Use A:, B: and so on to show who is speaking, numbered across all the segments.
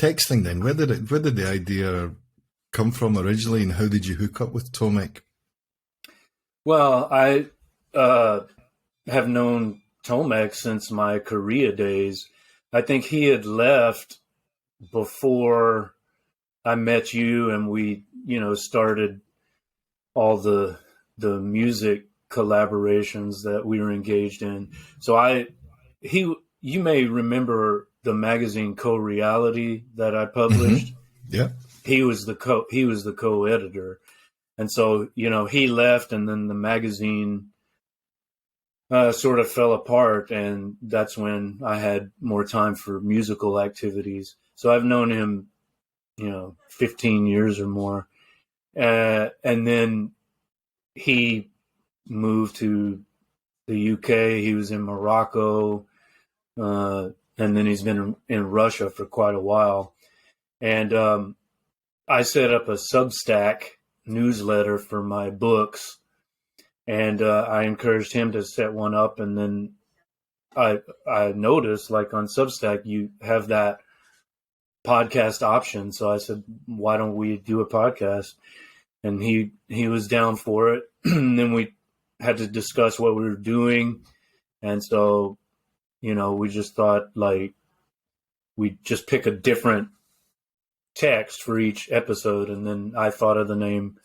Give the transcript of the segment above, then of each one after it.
A: texting then, where did the idea come from originally, and how did you hook up with Tomek?
B: Well, I have known Tomek since my Korea days. I think he had left before I met you, and we, started all the music collaborations that we were engaged in. So you may remember the magazine Co-Reality that I published.
A: Mm-hmm. Yeah.
B: He was the co-editor. And so, he left, and then the magazine sort of fell apart, and that's when I had more time for musical activities. So I've known him, 15 years or more. And then he moved to the UK. He was in Morocco, and then he's been in Russia for quite a while. And I set up a Substack newsletter for my books, and I encouraged him to set one up. And then I noticed, like, on Substack, you have that podcast option. So I said, why don't we do a podcast? And he was down for it. And then we had to discuss what we were doing. And so, we just thought, like, we'd just pick a different text for each episode. And then I thought of the name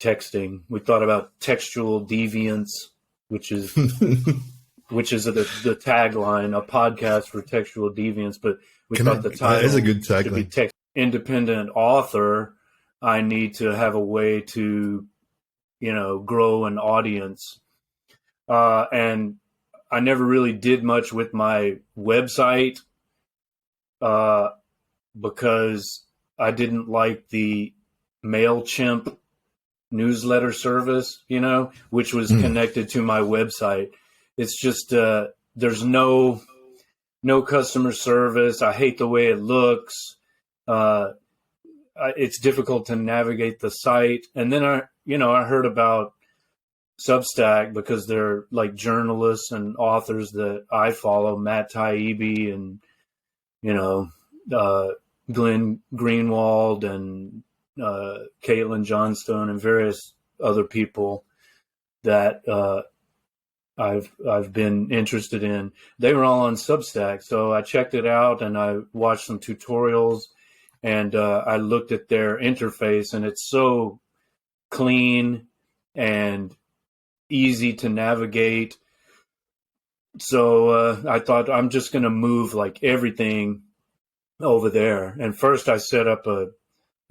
B: texting. We thought about textual deviants, which is the tagline, a podcast for textual deviants. But we thought the title
A: is a good tagline.
B: To be independent author, I need to have a way to, grow an audience. And I never really did much with my website because I didn't like the MailChimp newsletter service, which was connected to my website. It's just there's no customer service. I hate the way it looks. It's difficult to navigate the site. And then I heard about Substack because they're like journalists and authors that I follow, Matt Taibbi and, Glenn Greenwald and Caitlin Johnstone and various other people that I've been interested in. They were all on Substack. So I checked it out and I watched some tutorials, and I looked at their interface, and it's so clean and easy to navigate. So I thought, I'm just going to move like everything over there. And first I set up a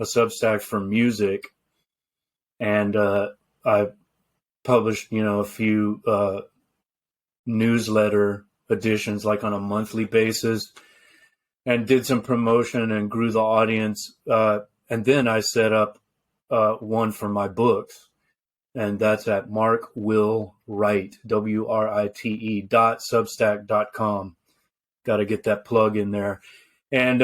B: Substack for music, and I published, a few newsletter editions, like on a monthly basis, and did some promotion and grew the audience. And then I set up one for my books, and that's at Mark Will Write, WRITE.substack.com. Got to get that plug in there. And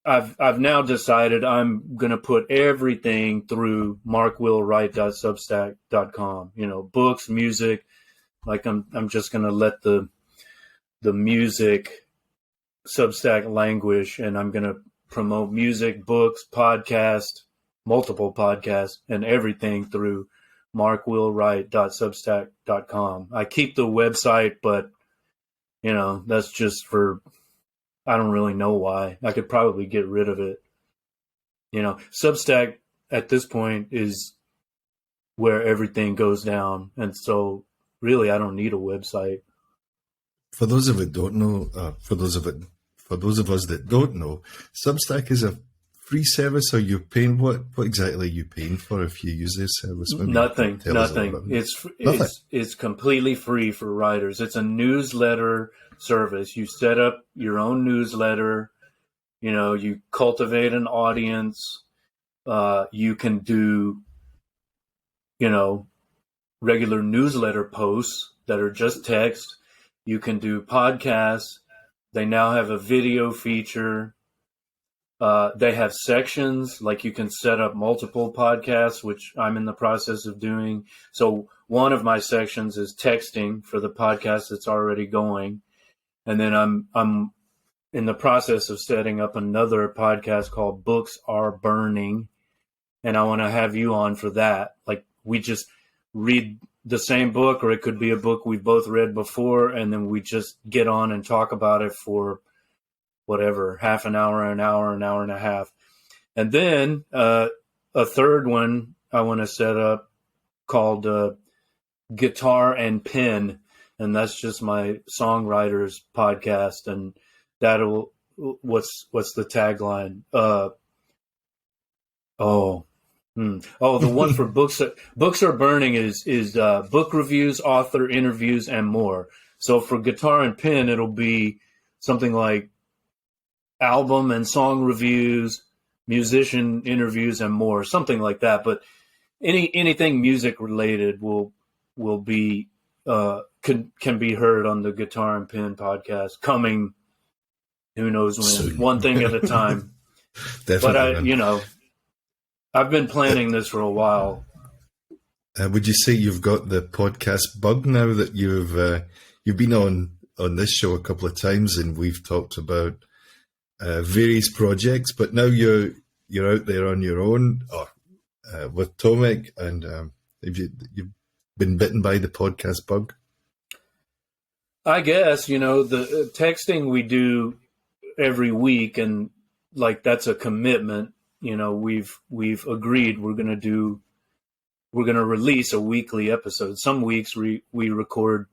B: I've now decided I'm going to put everything through markwillwrite.substack.com, books, music. Like I'm just going to let the music Substack languish, and I'm going to promote music, books, podcasts, multiple podcasts, and everything through markwillwrite.substack.com. I keep the website, but that's just for, I don't really know why. I could probably get rid of it. Substack at this point is where everything goes down. And so really, I don't need a website.
A: For those of us that don't know, Substack is a free service, or you're paying? What exactly are you paying for if you use this service? Maybe
B: nothing. It's completely free for writers. It's a newsletter service. You set up your own newsletter. You cultivate an audience. You can do, regular newsletter posts that are just text. You can do podcasts. They now have a video feature. They have sections, like you can set up multiple podcasts, which I'm in the process of doing. So one of my sections is texting for the podcast that's already going. And then I'm in the process of setting up another podcast called Books Are Burning. And I want to have you on for that. Like, we just read the same book, or it could be a book we've both read before, and then we just get on and talk about it for whatever, half an hour, an hour and a half. And then a third one I want to set up called Guitar and Pen, and that's just my songwriters podcast. And that'll, what's the tagline? The one for Books Are Burning is book reviews, author interviews, and more. So for Guitar and Pen, it'll be something like album and song reviews, musician interviews, and more, something like that. But anything music related will be can be heard on the Guitar and Pen podcast, coming who knows when, soon. One thing at a time.
A: Definitely.
B: But I've been planning this for a while.
A: Would you say you've got the podcast bug now that you've been on this show a couple of times, and we've talked about various projects, but now you're out there on your own with Tomek, and have you've been bitten by the podcast bug?
B: I guess, the texting we do every week, and like that's a commitment. We've agreed we're going to release a weekly episode. Some weeks we record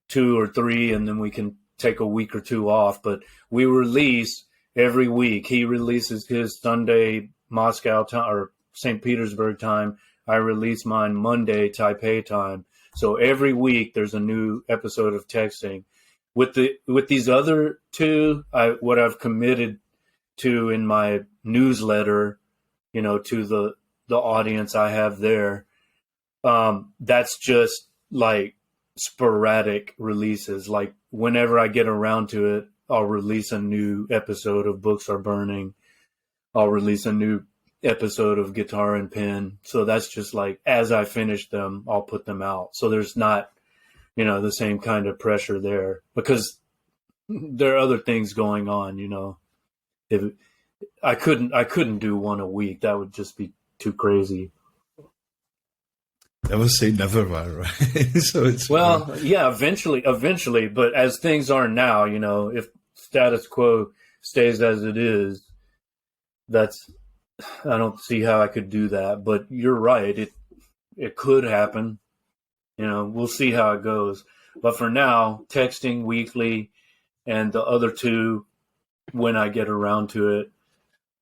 B: 2 or 3, and then we can take a week or 2 off, but we release every week. He releases his Sunday Moscow time or St. Petersburg time. I release mine Monday Taipei time. So every week there's a new episode of texting. With these other 2, what I've committed to in my newsletter, to the audience I have there, that's just like sporadic releases. Like whenever I get around to it, I'll release a new episode of Books Are Burning. I'll release a new episode of Guitar and Pen. So that's just like, as I finish them, I'll put them out. So there's not, the same kind of pressure there, because there are other things going on, If I couldn't do one a week, that would just be too crazy.
A: Never say never, man, right? So it's
B: yeah, eventually, but as things are now, if status quo stays as it is, I don't see how I could do that. But you're right, it could happen. We'll see how it goes. But for now, texting weekly, and the other 2 when I get around to it.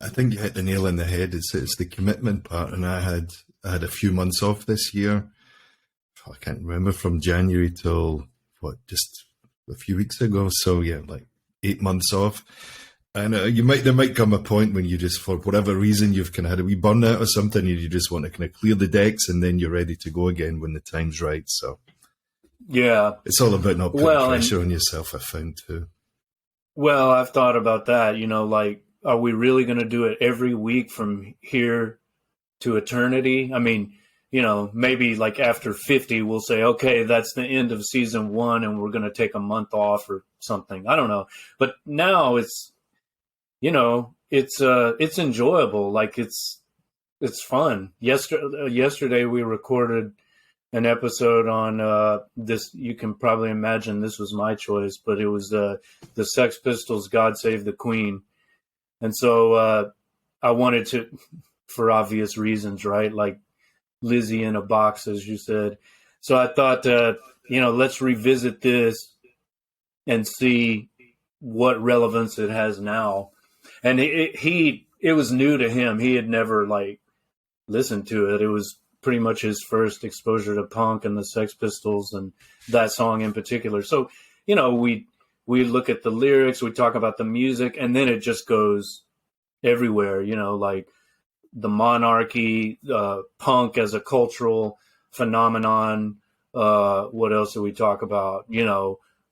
A: I think you hit the nail on the head. It's the commitment part, and I had a few months off this year. I can't remember, from January till just a few weeks ago. So yeah, like 8 months off. And there might come a point when you just, for whatever reason, you've kind of had a wee burnout or something, and you just want to kind of clear the decks, and then you're ready to go again when the time's right. So
B: yeah,
A: it's all about not putting pressure on yourself, I found too.
B: Well, I've thought about that, like, are we really going to do it every week from here to eternity? I mean, maybe like after 50, we'll say, okay, that's the end of season 1, and we're going to take a month off or something. I don't know. But now it's enjoyable. Like it's fun. Yesterday we recorded an episode on this. You can probably imagine this was my choice, but it was the Sex Pistols' God Save the Queen. And so I wanted to, for obvious reasons, right? Like Lizzie in a box, as you said. So I thought, let's revisit this and see what relevance it has now. And it was new to him. He had never listened to it. It was pretty much his first exposure to punk and the Sex Pistols and that song in particular. So, we look at the lyrics, we talk about the music, and then it just goes everywhere, like the monarchy, punk as a cultural phenomenon. What else do we talk about?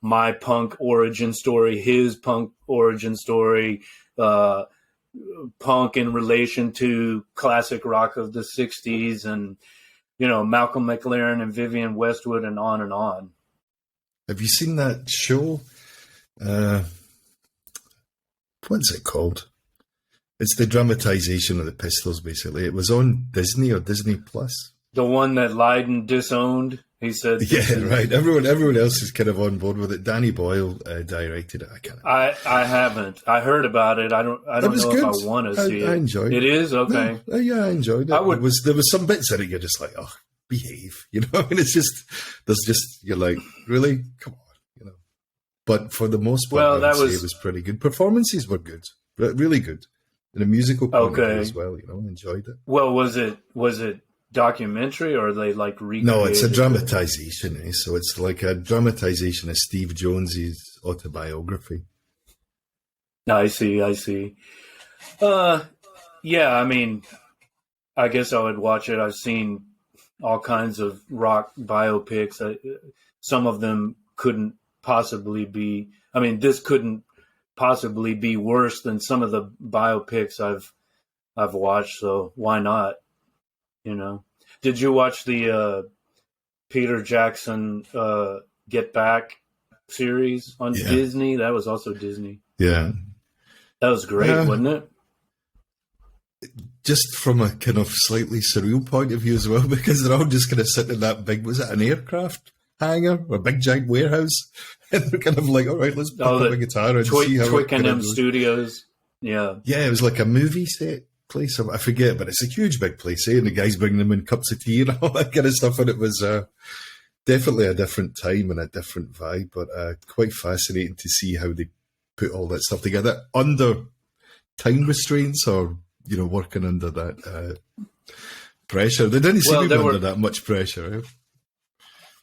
B: My punk origin story, his punk origin story, punk in relation to classic rock of the 60s, and, Malcolm McLaren and Vivienne Westwood, and on and on.
A: Have you seen that show? I what's it called? It's the dramatization of the Pistols, basically. It was on Disney or Disney Plus.
B: The one that Lydon disowned. He said,
A: "Yeah, right." Everyone else is kind of on board with it. Danny Boyle directed it.
B: I haven't. I heard about it. I don't know
A: good.
B: if I want to see it.
A: I enjoyed it.
B: It is okay.
A: No, yeah, I enjoyed it. There was some bits in it you're just like, oh, behave. You know, I mean, you're like, really, come on, you know. But for the most part, I would say it was pretty good. Performances were good, really good. In a musical point of view as well, you know, I enjoyed it.
B: Well, was it documentary or they like recreated?
A: No, it's a dramatization. So it's like a dramatization of Steve Jones's autobiography.
B: I see. Yeah, I mean, I guess I would watch it. I've seen all kinds of rock biopics. Some of them couldn't possibly be. I mean, this couldn't possibly be worse than some of the biopics I've watched. So why not? You know, did you watch the Peter Jackson Get Back series on Disney? That was also Disney.
A: Yeah,
B: that was great, wasn't it?
A: Just from a kind of slightly surreal point of view as well, because they're all just kind of sitting in that big, was it an aircraft hangar or a big giant warehouse? And they're kind of like, all right, let's pick up a guitar and see how
B: Twickenham Studios. Yeah.
A: Yeah, it was like a movie set place. I forget, but it's a huge big place, eh? And the guys bringing them in cups of tea and all that kind of stuff. And it was definitely a different time and a different vibe, but quite fascinating to see how they put all that stuff together under time restraints or, you know, working under that pressure. They didn't seem to be under that much pressure. Eh?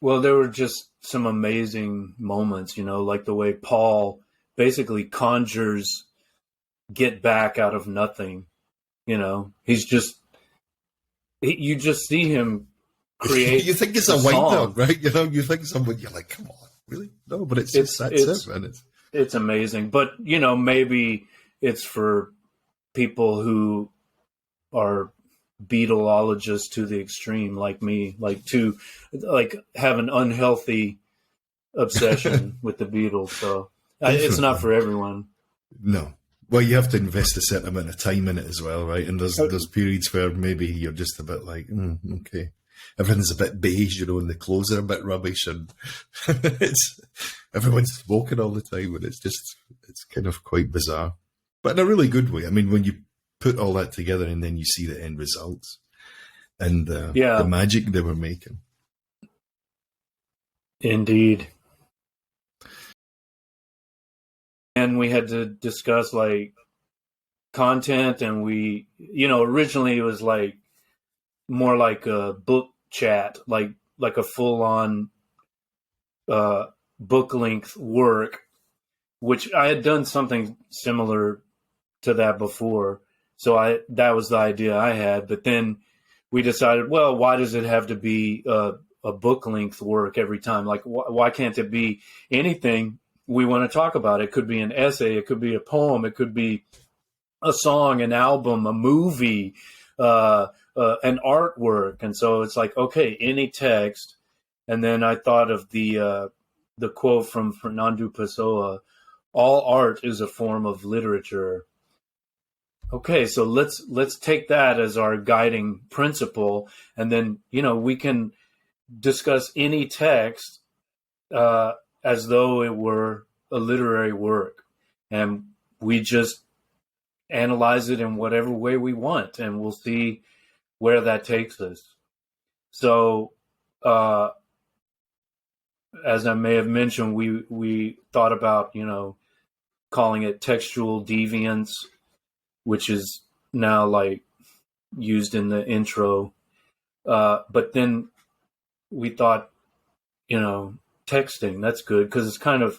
B: Well, there were just some amazing moments, you know, like the way Paul basically conjures Get Back out of nothing. You know, you just see him create.
A: You think it's a wind-up, right? You know, you think you're like, come on, really? No, but it's
B: amazing. But, you know, maybe it's for people who are Beatleologists to the extreme, like me, like have an unhealthy obsession with the Beatles. So it's not for everyone.
A: No. Well, you have to invest a certain amount of time in it as well, right? And there's periods where maybe you're just a bit like, okay, everything's a bit beige, you know, and the clothes are a bit rubbish, and everyone's smoking all the time, and it's kind of quite bizarre, but in a really good way. I mean, when you put all that together and then you see the end results and the magic they were making.
B: Indeed. And we had to discuss like content, and we, you know, originally it was like more like a book chat, like a full on book length work, which I had done something similar to that before. So that was the idea I had, but then we decided, well, why does it have to be a book length work every time? Like, why can't it be anything we want to talk about? It could be an essay, it could be a poem, it could be a song, an album, a movie, an artwork. And so it's like, okay, any text. And then I thought of the quote from Fernando Pessoa: "All art is a form of literature." Okay, so let's take that as our guiding principle, and then, you know, we can discuss any text as though it were a literary work, and we just analyze it in whatever way we want, and we'll see where that takes us. So, as I may have mentioned, we thought about, you know, calling it textual deviants, which is now like used in the intro. But then we thought, you know, texting, that's good, because it's kind of,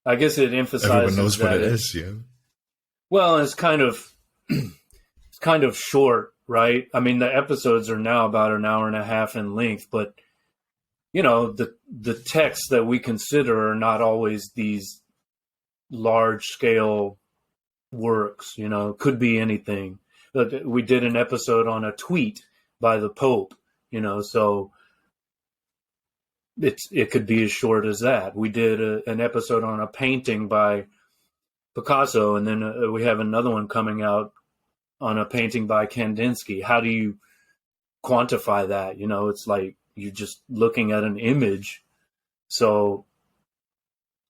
B: I guess it emphasizes
A: everyone knows what it is, yeah.
B: Well, it's kind of short, right? I mean, the episodes are now about an hour and a half in length, but, you know, the texts that we consider are not always these large scale works, you know, could be anything. We did an episode on a tweet by the Pope, you know, so it could be as short as that. We did an episode on a painting by Picasso, and then we have another one coming out on a painting by Kandinsky. How do you quantify that? You know, it's like you're just looking at an image. So,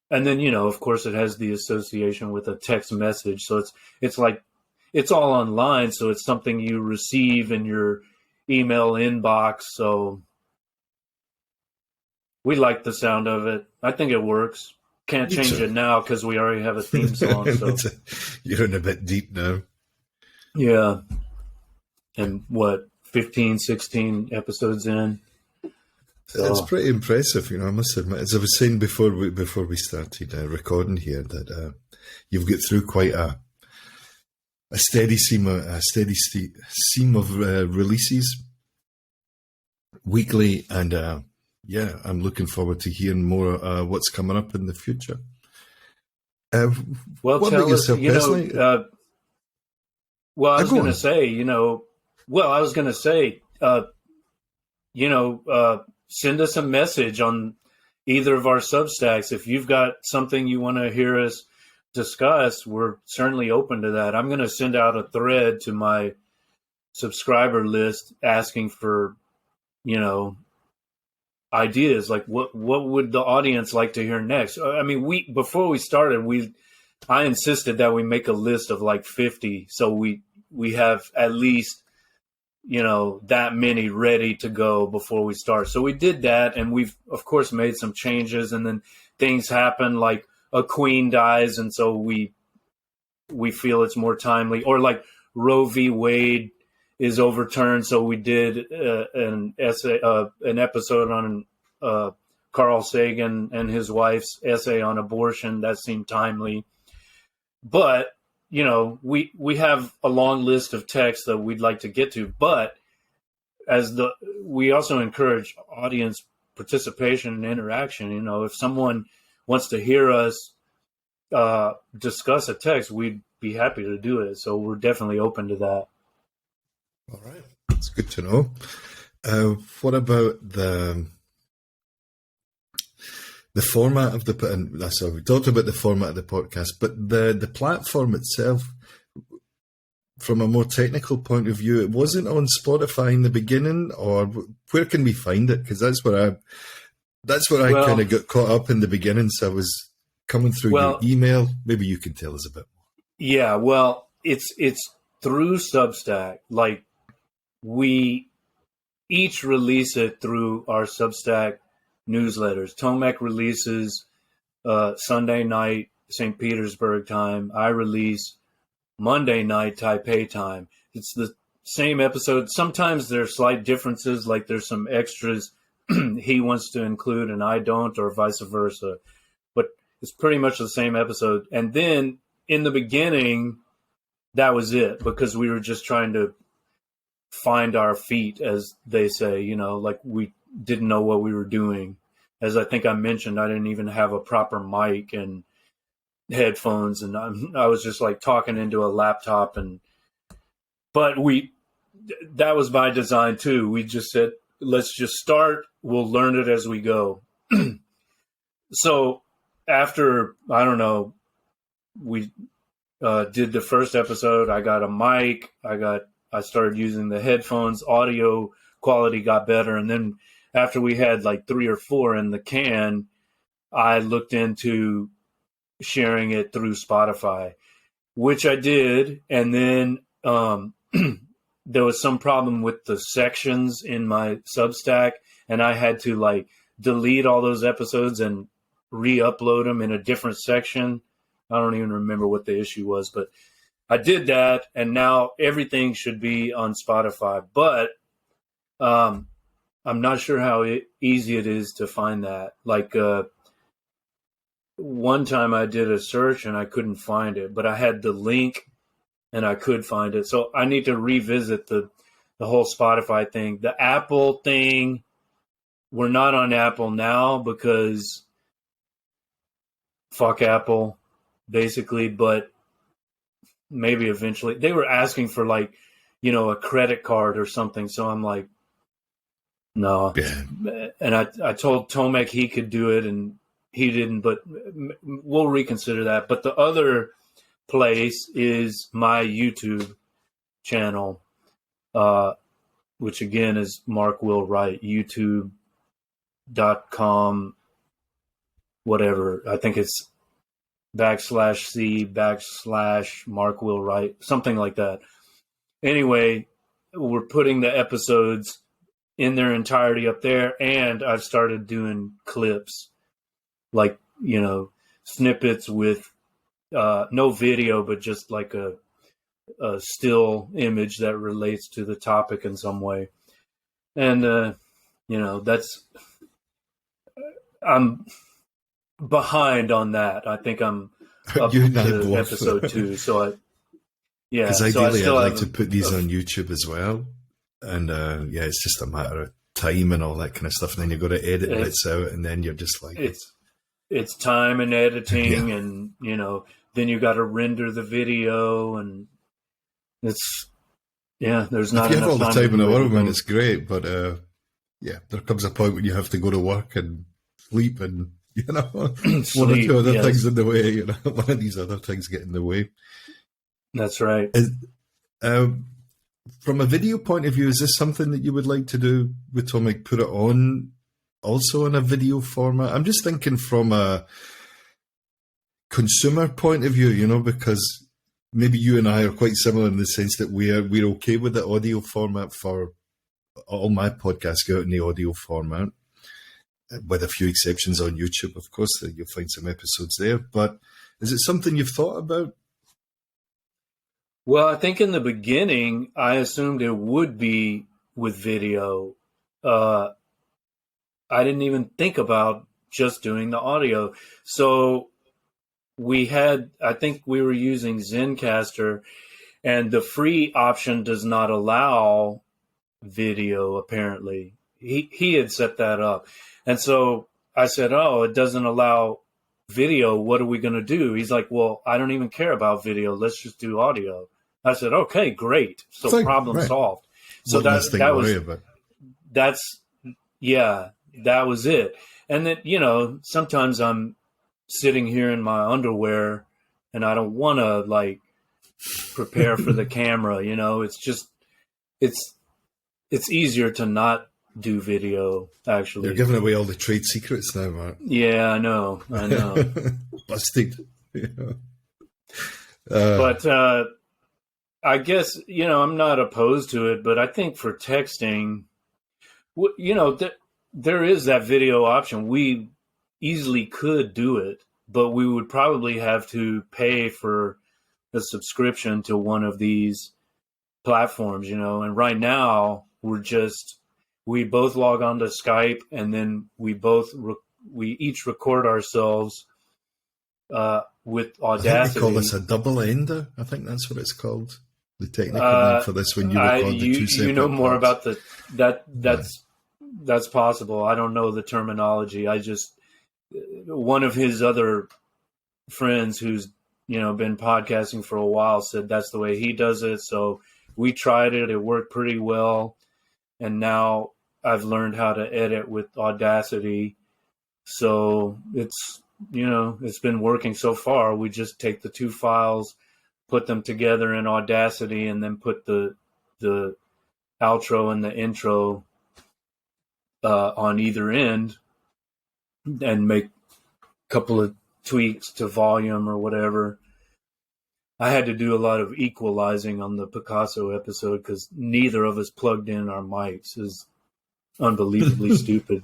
B: and then, you know, of course it has the association with a text message. So it's like, it's all online. So it's something you receive in your email inbox. So we like the sound of it. I think it works. Can't change it now because we already have a theme song. So
A: you're in a bit deep now.
B: Yeah. And what, 15, 16 episodes in? So,
A: it's pretty impressive, you know, I must admit. As I was saying before we started recording here, that you've got through quite a steady seam of releases weekly, and yeah, I'm looking forward to hearing more what's coming up in the future.
B: Well,
A: what
B: tell
A: about yourself
B: us, you
A: personally?
B: know, well, I was going to say, you know, you know, send us a message on either of our Substacks. If you've got something you want to hear us discuss, we're certainly open to that. I'm going to send out a thread to my subscriber list asking for, you know, ideas like what would the audience like to hear next. I mean, before we started, I insisted that we make a list of like 50, so we have at least, you know, that many ready to go before we start. So we did that, and we've of course made some changes, and then things happen, like a queen dies, and so we feel it's more timely, or like Roe v. Wade is overturned, so we did an episode on Carl Sagan and his wife's essay on abortion. That seemed timely. But, you know, we have a long list of texts that we'd like to get to, but we also encourage audience participation and interaction. You know, if someone wants to hear us discuss a text, we'd be happy to do it. So we're definitely open to that.
A: All right. That's good to know. What about the format of so we talked about the format of the podcast, but the platform itself, from a more technical point of view, it wasn't on Spotify in the beginning, or where can we find it? Because that's where I kind of got caught up in the beginning. So I was coming through your email. Maybe you can tell us a bit more. Yeah,
B: well, it's through Substack. Like, we each release it through our Substack newsletters. Tomek releases Sunday night St. Petersburg time. I release Monday night Taipei time. It's the same episode. Sometimes there are slight differences, like there's some extras he wants to include and I don't, or vice versa. But it's pretty much the same episode. And then in the beginning, that was it, because we were just trying to find our feet, as they say, you know, like we didn't know what we were doing. As I think I mentioned, I didn't even have a proper mic and headphones, and I was just like talking into a laptop. But that was by design too. We just said, let's just start. We'll learn it as we go. So after, I don't know, we did the first episode, I got a mic, I started using the headphones, audio quality got better. And then after we had like 3 or 4 in the can, I looked into sharing it through Spotify, which I did. And then there was some problem with the sections in my Substack, and I had to like delete all those episodes and re-upload them in a different section. I don't even remember what the issue was, but I did that, and now everything should be on Spotify. But I'm not sure how easy it is to find that. Like one time I did a search and I couldn't find it, but I had the link and I could find it. So I need to revisit the whole Spotify thing. The Apple thing, we're not on Apple now because fuck Apple, basically, but maybe eventually. They were asking for like, you know, a credit card or something. So I'm like, no. Yeah. And I told Tomek he could do it and he didn't, but we'll reconsider that. But the other place is my YouTube channel, which again is Mark Will Wright, youtube.com, whatever. I think it's /C/Mark Will Wright, something like that. Anyway, we're putting the episodes in their entirety up there, and I've started doing clips, like, snippets with no video, but just like a still image that relates to the topic in some way. And, I'm behind on that. I think I'm up to episode 2. So
A: because ideally I'd like to put these on YouTube as well. And it's just a matter of time and all that kind of stuff. And then you've got to edit bits out, and then you're just like... It's time and editing, and, then you got to render the video, and there's not enough time. If you have all the time in the world, man, it's great. But, there comes a point when you have to go to work and sleep and, sleep, one or two other things in the way, one of these other things get in the way. That's right. From a video point of view, is this something that you would like to do with Tomek? Put it on also in a video format? I'm just thinking from a consumer point of view, because maybe you and I are quite similar in the sense that we're okay with the audio format. For all my podcasts go out in the audio format, with a few exceptions on YouTube, of course. You'll find some episodes there. But is it something you've thought about?
B: Well, I think in the beginning, I assumed it would be with video. I didn't even think about just doing the audio. So I think we were using Zencastr, and the free option does not allow video, apparently. He had set that up. And so I said, it doesn't allow video. What are we going to do? He's like, well, I don't even care about video. Let's just do audio. I said, okay, great. So problem solved. So that was it. And then, sometimes I'm sitting here in my underwear and I don't want to prepare for the camera. It's easier to not do video, actually.
A: You're giving away all the trade secrets now, Mark.
B: Yeah, I know.
A: Busted.
B: But I guess, I'm not opposed to it, but I think for texting, there is that video option. We easily could do it, but we would probably have to pay for a subscription to one of these platforms, and right now we both log on to Skype, and then we each record ourselves with Audacity.
A: I think they call this a double ender. I think that's what it's called. The technical name for this, when you record the two separate
B: more
A: parts.
B: About that's possible. I don't know the terminology. One of his other friends who's been podcasting for a while said that's the way he does it. So we tried it. It worked pretty well. And now I've learned how to edit with Audacity. So it's been working so far. We just take the two files, put them together in Audacity, and then put the outro and the intro on either end, and make a couple of tweaks to volume or whatever. I had to do a lot of equalizing on the Picasso episode because neither of us plugged in our mics. Is unbelievably stupid.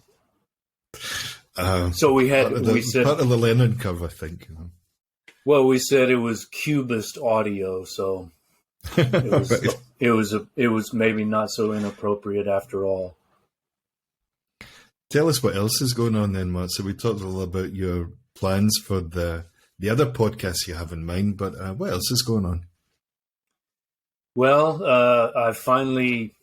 B: So we said
A: part of the Lennon curve, I think.
B: Well, we said it was cubist audio, so it was maybe not so inappropriate after all.
A: Tell us what else is going on then, Matt. So we talked a little about your plans for the other podcasts you have in mind, but what else is going on?
B: Well, I finally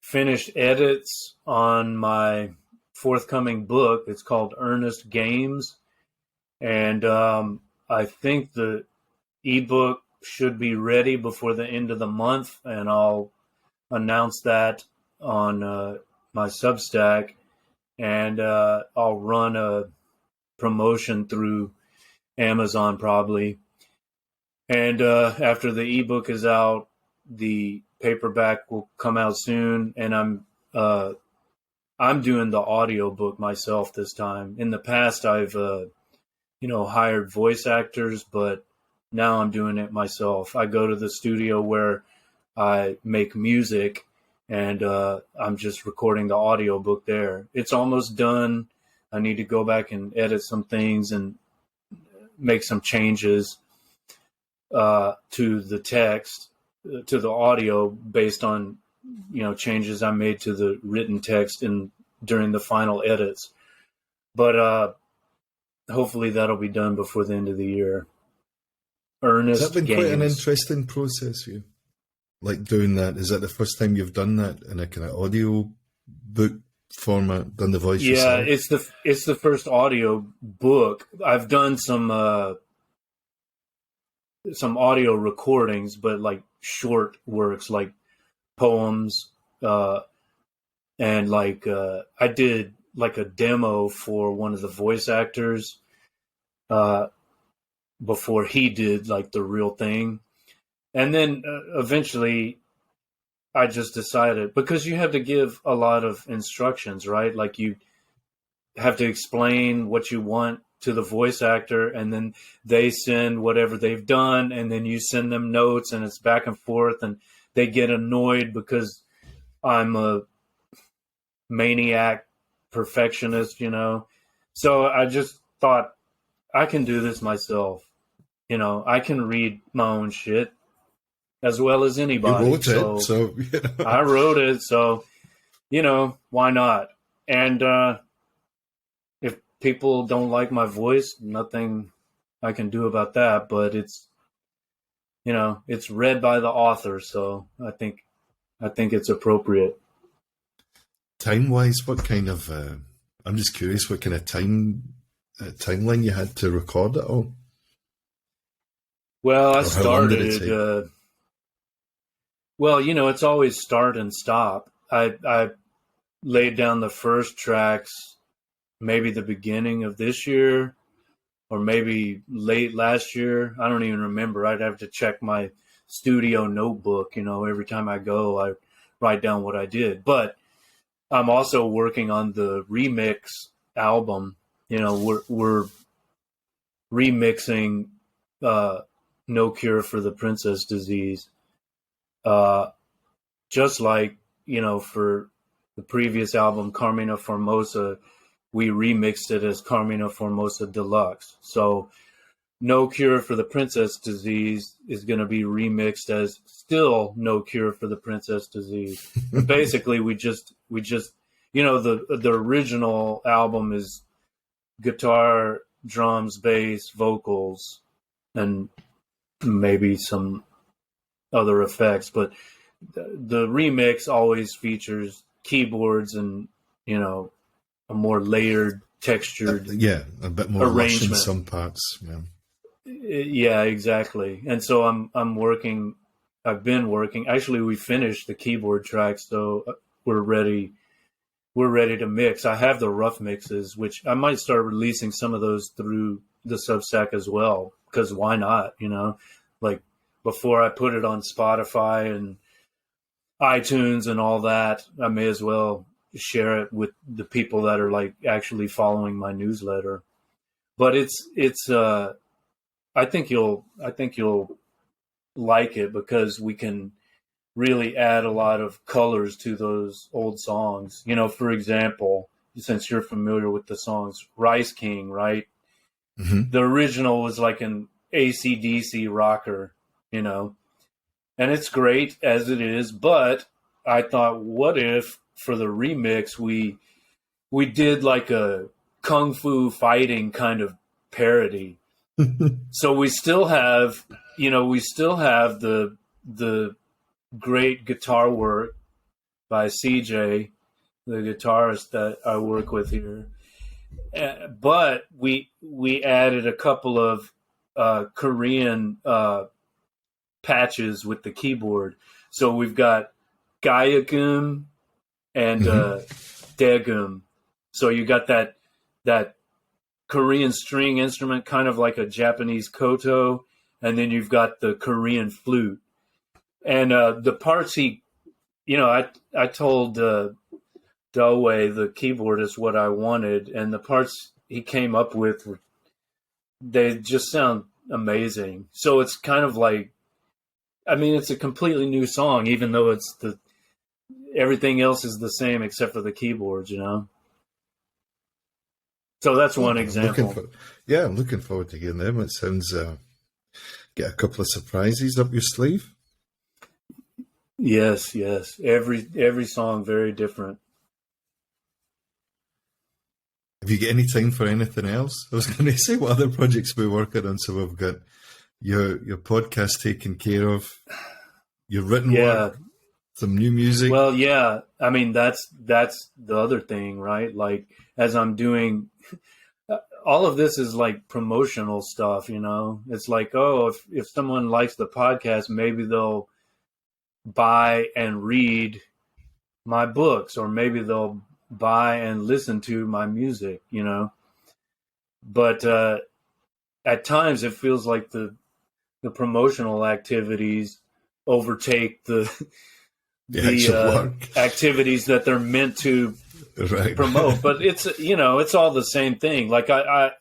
B: finished edits on my forthcoming book. It's called Earnest Games, and I think the ebook should be ready before the end of the month, and I'll announce that on my Substack, and I'll run a promotion through Amazon probably. And after the ebook is out, the paperback will come out soon, and I'm doing the audiobook myself this time. In the past, I've hired voice actors, but now I'm doing it myself. I go to the studio where I make music, and I'm just recording the audiobook there. It's almost done. I need to go back and edit some things and make some changes to the text, to the audio, based on changes I made to the written text during the final edits. But hopefully that'll be done before the end of the year. Ernest
A: Has that been
B: Games.
A: quite an interesting process for you? Like doing that? Is that the first time you've done that in a kind of audio book format, done the voice yourself?
B: Yeah, it's the first audio book. I've done some audio recordings, but like short works, like poems, and like I did like a demo for one of the voice actors before he did like the real thing. And then eventually I just decided, because you have to give a lot of instructions, right? Like you have to explain what you want to the voice actor, and then they send whatever they've done, and then you send them notes, and it's back and forth, and they get annoyed because I'm a maniac perfectionist, So I just thought, I can do this myself. I can read my own shit as well as anybody.
A: You wrote it, so
B: I wrote it, so why not? And if people don't like my voice, nothing I can do about that. But it's it's read by the author, so I think it's appropriate.
A: Time-wise, what kind of? I'm just curious, what kind of timeline you had to record it all?
B: Well, I started. It's always start and stop. I laid down the first tracks maybe the beginning of this year, or maybe late last year. I don't even remember. I'd have to check my studio notebook. Every time I go, I write down what I did. But I'm also working on the remix album. We're remixing No Cure for the Princess Disease. Just like, for the previous album, Carmina Formosa, we remixed it as Carmina Formosa Deluxe. So No Cure for the Princess Disease is going to be remixed as still No Cure for the Princess Disease. Basically, we just the original album is guitar, drums, bass, vocals, and maybe some other effects, but the remix always features keyboards and a more layered, textured
A: a bit more lush in some parts.
B: Yeah, exactly. And so I've been working. Actually, we finished the keyboard tracks, so we're ready to mix. I have the rough mixes, which I might start releasing some of those through the Substack as well, because why not? Like before I put it on Spotify and iTunes and all that, I may as well share it with the people that are like actually following my newsletter. But I think you'll like it, because we can really add a lot of colors to those old songs. For example, since you're familiar with the songs Rice King, right?
A: Mm-hmm.
B: The original was like an AC/DC rocker, and it's great as it is. But I thought, what if for the remix we did like a kung fu fighting kind of parody? So we still have the great guitar work by CJ, the guitarist that I work with here. But we added a couple of Korean patches with the keyboard. So we've got Gayagum and Daegum. So you got that Korean string instrument, kind of like a Japanese koto, and then you've got the Korean flute. And the parts I told Delway, the keyboardist, what I wanted, and the parts he came up with, they just sound amazing. So it's kind of like, I mean, it's a completely new song, even though everything else is the same except for the keyboards, So that's one example.
A: I'm looking forward to hearing them. It sounds, get a couple of surprises up your sleeve.
B: Yes. Every song very different.
A: Have you got any time for anything else? I was going to say, what other projects we're working on? So we've got your podcast taken care of, your written work, some new music.
B: Well, yeah. I mean, that's the other thing, right? Like, as I'm doing, all of this is like promotional stuff, It's like, oh, if someone likes the podcast, maybe they'll buy and read my books, or maybe they'll buy and listen to my music, But at times it feels like the promotional activities overtake the activities that they're meant to promote. But it's it's all the same thing. Like I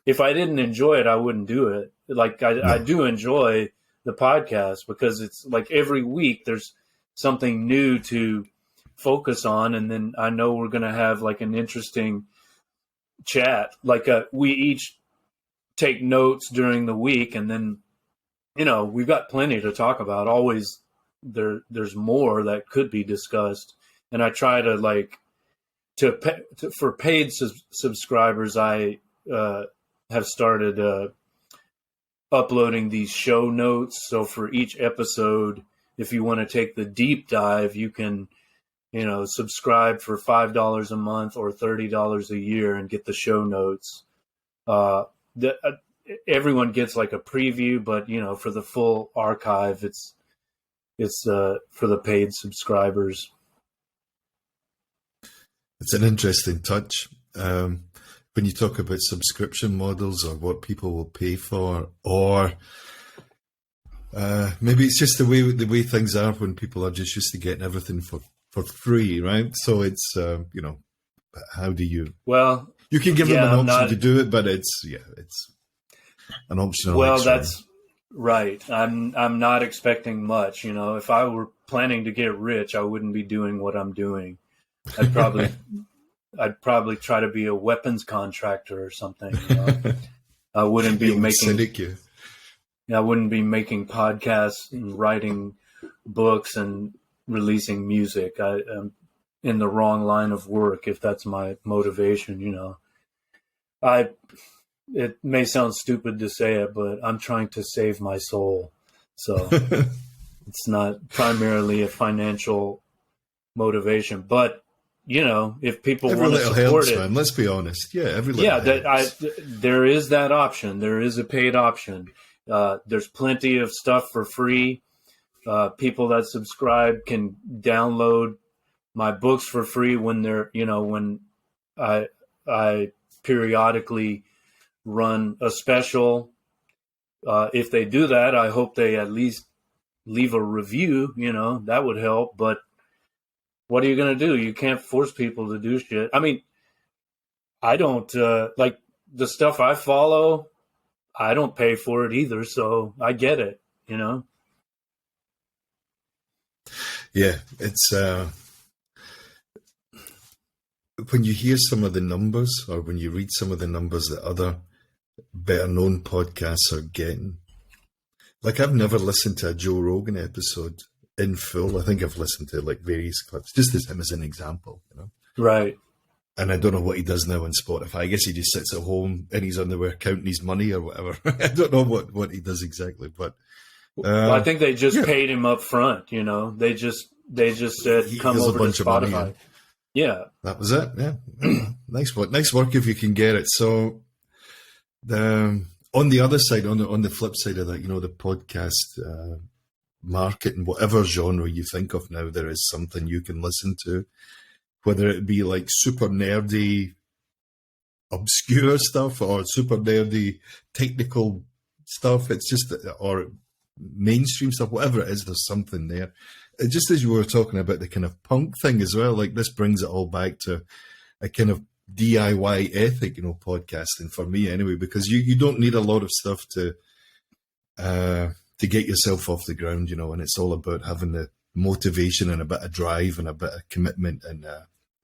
B: if I didn't enjoy it, I wouldn't do it. Like I do enjoy the podcast, because it's like every week there's something new to focus on, and then I know we're going to have like an interesting chat. Like we each take notes during the week, and then we've got plenty to talk about. Always there's more that could be discussed, and I try to for paid subscribers, I have started uploading these show notes. So for each episode, if you want to take the deep dive, you can subscribe for $5 a month or $30 a year and get the show notes. Everyone gets like a preview, but for the full archive, it's for the paid subscribers.
A: It's an interesting touch. When you talk about subscription models, or what people will pay for, or maybe it's just the way things are when people are just used to getting everything for free, right? So it's how do you? Well, you can give them an option to do it, but it's an optional.
B: Well, that's right. I'm not expecting much. If I were planning to get rich, I wouldn't be doing what I'm doing. I'd probably try to be a weapons contractor or something. I wouldn't be making. I wouldn't be making podcasts and writing books and releasing music. I'm in the wrong line of work if that's my motivation. It may sound stupid to say it, but I'm trying to save my soul. So it's not primarily a financial motivation, but if people want to support
A: helps,
B: it,
A: man. Let's be honest. Yeah, every little helps.
B: There is that option. There is a paid option. There's plenty of stuff for free. People that subscribe can download my books for free when they're, when I periodically run a special. If they do that, I hope they at least leave a review, that would help. But what are you going to do? You can't force people to do shit. I mean, I don't like the stuff I follow. I don't pay for it either. So I get it,
A: Yeah, it's when you hear some of the numbers, or when you read some of the numbers that other better known podcasts are getting. Like, I've never listened to a Joe Rogan episode in full. I think I've listened to like various clips, just as him as an example,
B: Right.
A: And I don't know what he does now on Spotify. I guess he just sits at home and he's on the work counting his money or whatever. I don't know what he does exactly, but
B: well, I think they just paid him up front. They just said, come over to Spotify. Yeah,
A: that was it. Yeah, nice work if you can get it. So, on the other side, on the flip side of that, the podcast market, in whatever genre you think of now, there is something you can listen to, whether it be like super nerdy, obscure stuff, or super nerdy, technical stuff. It's just, or mainstream stuff, whatever it is, there's something there. Just as you were talking about the kind of punk thing as well, like this brings it all back to a kind of DIY ethic, podcasting for me anyway, because you don't need a lot of stuff to get yourself off the ground, and it's all about having the motivation and a bit of drive and a bit of commitment and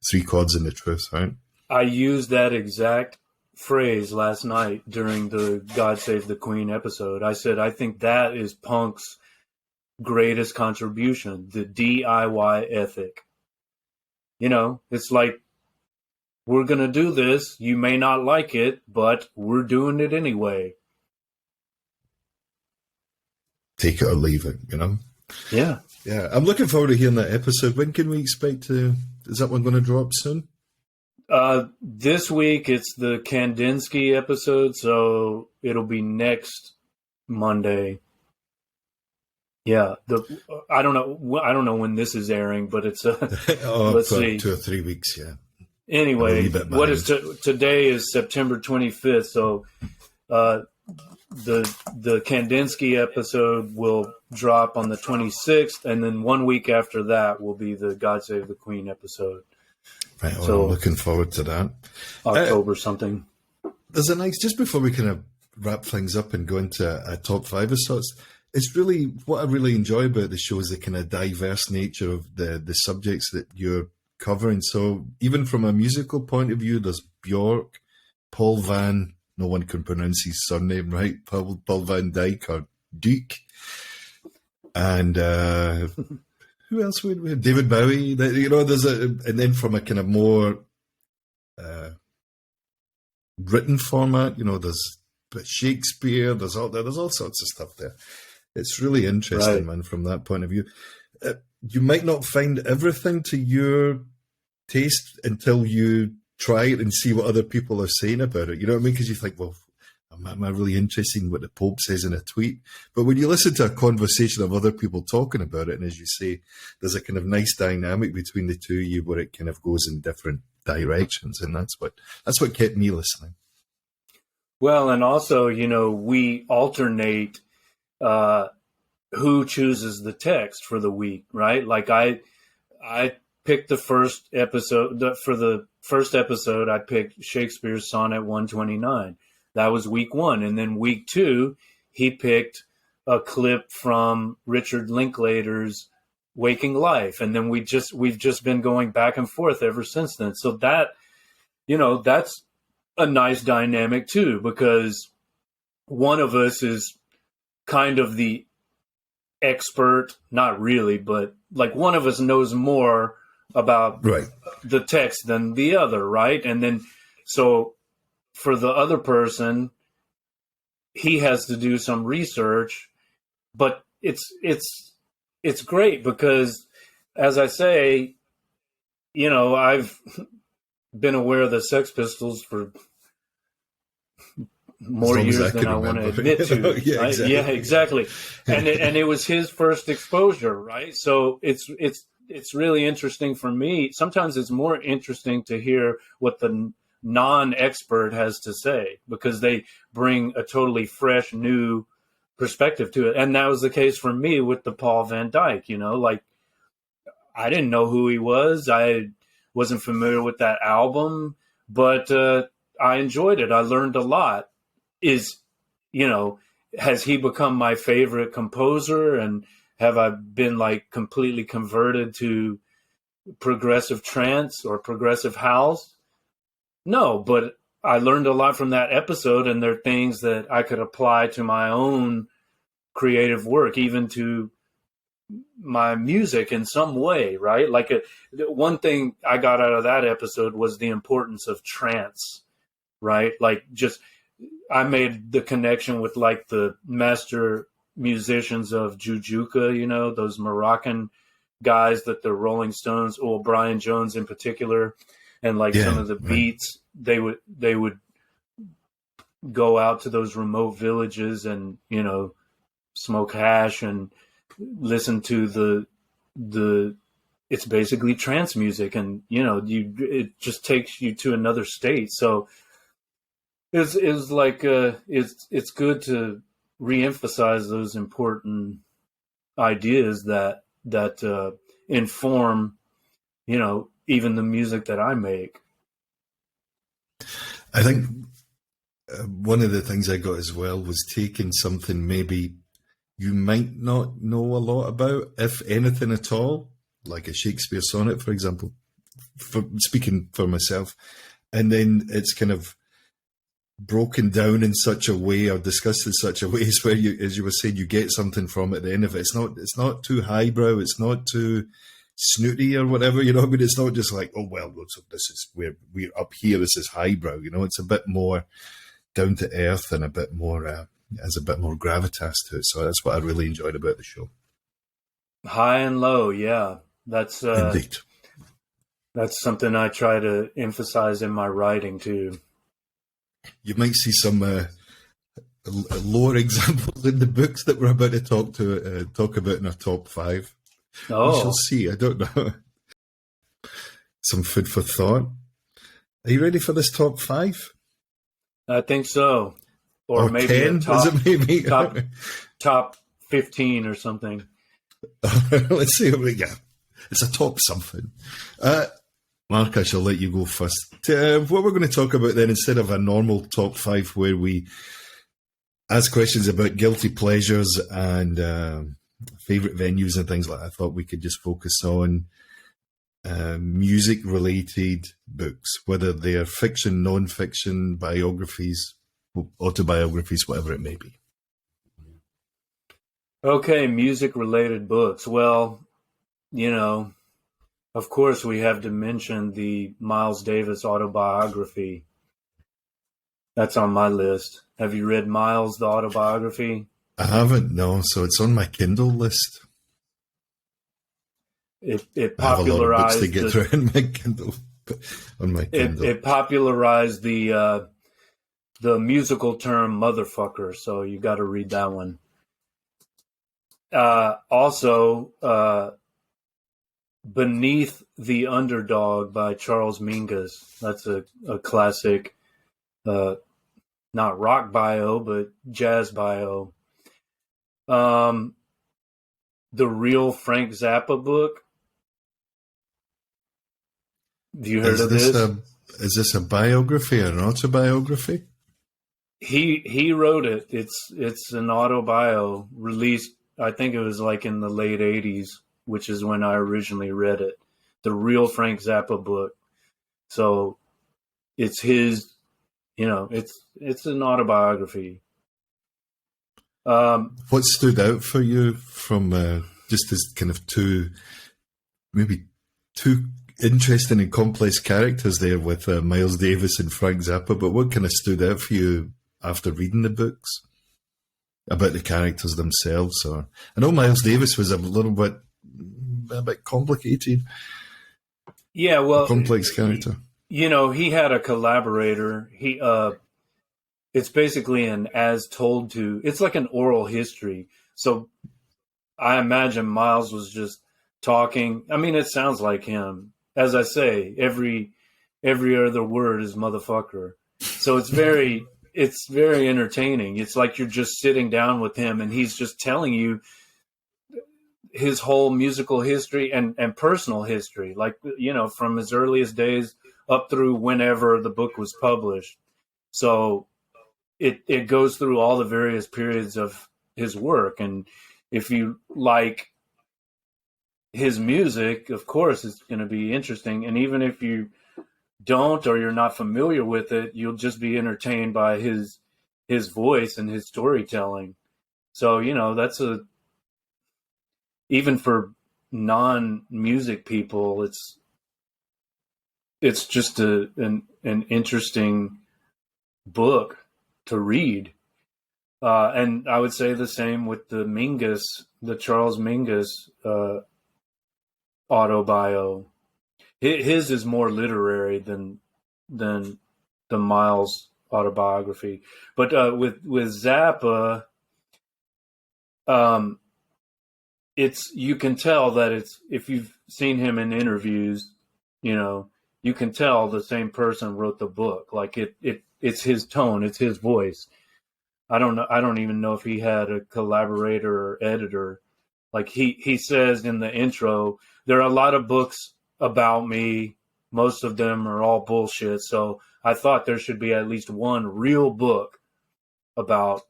A: 3 chords in the truth, right?
B: I used that exact phrase last night during the God Save the Queen episode. I said, I think that is punk's greatest contribution, the DIY ethic. It's like, we're going to do this. You may not like it, but we're doing it anyway.
A: Take it or leave it,
B: Yeah.
A: Yeah. I'm looking forward to hearing that episode. When can we expect is that one going to drop soon?
B: This week it's the Kandinsky episode, so it'll be next Monday. Yeah, I don't know when this is airing, but it's let's see,
A: 2 or 3 weeks. Yeah.
B: Anyway, what is today is September 25th, so the Kandinsky episode will drop on the 26th, and then 1 week after that will be the God Save the Queen episode.
A: Right, so I'm looking forward to that.
B: October something.
A: There's a nice, just before we kind of wrap things up and go into a top 5 of sorts, it's really, what I really enjoy about the show is the kind of diverse nature of the subjects that you're covering. So even from a musical point of view, there's Bjork, Paul Van, no one can pronounce his surname right, Paul Van Dyke or Duke, and who else would we have? David Bowie. There's and then from a kind of more written format, there's Shakespeare. There's all sorts of stuff there. It's really interesting, right, man, from that point of view. You might not find everything to your taste until you try it and see what other people are saying about it. You know what I mean? Because you think, well, am I really interested in what the Pope says in a tweet? But when you listen to a conversation of other people talking about it, and as you say, there's a kind of nice dynamic between the two of you where it kind of goes in different directions, and that's what kept me listening.
B: Well, and also, we alternate who chooses the text for the week, right? Like I picked the first episode. For the first episode, I picked Shakespeare's Sonnet 129. That was week 1. And then week 2, he picked a clip from Richard Linklater's Waking Life. And then we've just been going back and forth ever since then. So that, that's a nice dynamic too, because one of us is kind of the expert, not really, but like one of us knows more about the text than the other, right? And then so for the other person, he has to do some research, but it's great because, as I say, I've been aware of the Sex Pistols for more years than I want to admit to.
A: Yeah, exactly.
B: Yeah, exactly. And it was his first exposure, right? So it's really interesting for me. Sometimes it's more interesting to hear what the non-expert has to say because they bring a totally fresh, new perspective to it. And that was the case for me with the Paul Van Dyke, like I didn't know who he was. I wasn't familiar with that album, but I enjoyed it. I learned a lot. Has he become my favorite composer, and have I been like completely converted to progressive trance or progressive house? No, but I learned a lot from that episode, and there are things that I could apply to my own creative work, even to my music in some way, right? Like one thing I got out of that episode was the importance of trance, right? Like I made the connection with like the master musicians of Jujuka, those Moroccan guys that the Rolling Stones, or Brian Jones in particular, and like some of the beats, they would go out to those remote villages and, smoke hash and listen to it's basically trance music, and, it just takes you to another state. So it's like, it's good to reemphasize those important ideas that inform, even the music that I make.
A: I think one of the things I got as well was taking something maybe you might not know a lot about, if anything at all, like a Shakespeare sonnet, for example, speaking for myself, and then it's kind of broken down in such a way or discussed in such a way as where you, as you were saying, you get something from it at the end of it. It's not too highbrow, it's not too snooty or whatever, I mean, it's not just like, oh well, so this is where we're up here, this is highbrow, it's a bit more down to earth and a bit more has a bit more gravitas to it. So that's what I really enjoyed about the show.
B: High and low, yeah. That's
A: indeed.
B: That's something I try to emphasize in my writing too.
A: You might see some lower examples in the books that we're about to talk about in our top 5.
B: Oh,
A: we shall see. I don't know. Some food for thought. Are you ready for this top 5?
B: I think so. Or maybe
A: 10?
B: Top,
A: is it maybe?
B: top 15 or something.
A: Let's see what we get. It's a top something. Mark, I shall let you go first. What we're going to talk about then, instead of a normal top 5 where we ask questions about guilty pleasures and favourite venues and things like that, I thought we could just focus on music-related books, whether they are fiction, non-fiction, biographies, autobiographies, whatever it may be.
B: Okay, music-related books. Well, of course we have to mention the Miles Davis autobiography. That's on my list. Have you read Miles, the autobiography?
A: I haven't, no. So it's on my Kindle list.
B: It popularized.
A: I have a lot of books to get through in my Kindle. On my Kindle,
B: it popularized the musical term "motherfucker." So you got to read that one. Also, Beneath the Underdog by Charles Mingus. That's a classic, not rock bio, but jazz bio. The Real Frank Zappa book. Have you heard of this?
A: Is this a biography or an autobiography?
B: He wrote it. It's an autobio released, I think it was like in the late 80s, which is when I originally read it. The Real Frank Zappa book. So it's his, it's an autobiography.
A: What stood out for you from just as kind of two interesting and complex characters there with Miles Davis and Frank Zappa, but what kind of stood out for you after reading the books about the characters themselves? Or I know Miles Davis was a bit complicated.
B: Yeah, well,
A: a complex character.
B: He had a collaborator. It's basically an it's like an oral history. So I imagine Miles was just talking. I mean, it sounds like him. As I say, every other word is motherfucker. So it's very entertaining. It's like you're just sitting down with him and he's just telling you his whole musical history and personal history, like, from his earliest days up through whenever the book was published. So it goes through all the various periods of his work. And if you like his music, of course, it's going to be interesting. And even if you don't, or you're not familiar with it, you'll just be entertained by his voice and his storytelling. So, that's even for non-music people, it's just an interesting book to read. And I would say the same with the Charles Mingus autobio. His is more literary than the Miles autobiography. But with Zappa, you can tell that if you've seen him in interviews, you can tell the same person wrote the book. Like it's his tone, it's his voice. I don't know. I don't even know if he had a collaborator or editor. Like he says in the intro, there are a lot of books about me. Most of them are all bullshit. So I thought there should be at least one real book about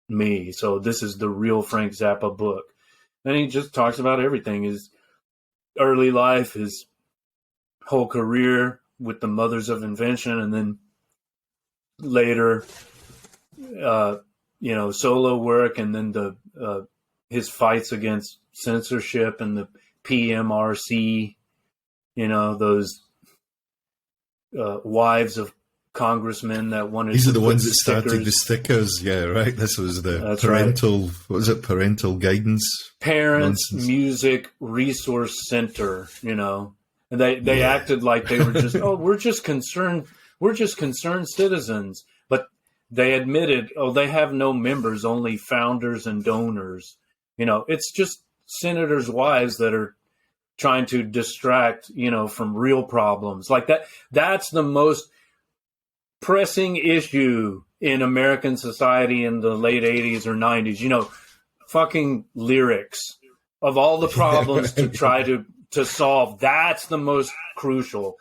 B: me. So this is the real Frank Zappa book. And he just talks about everything: his early life, his whole career with the Mothers of Invention, and then later, solo work, and then the his fights against censorship and the PMRC, those wives of congressmen that wanted.
A: These
B: to
A: are the
B: put
A: ones that
B: stickers.
A: started the stickers, yeah, right. This was the
B: That's
A: parental.
B: right.
A: What was it? Parental guidance.
B: Parents
A: nonsense.
B: Music Resource Center, and they acted like they were just we're just concerned citizens, but they admitted they have no members, only founders and donors. It's just senators' wives that are trying to distract from real problems like that. That's the most pressing issue in American society in the late 80s or 90s. Fucking lyrics of all the problems to try to solve. That's the most crucial.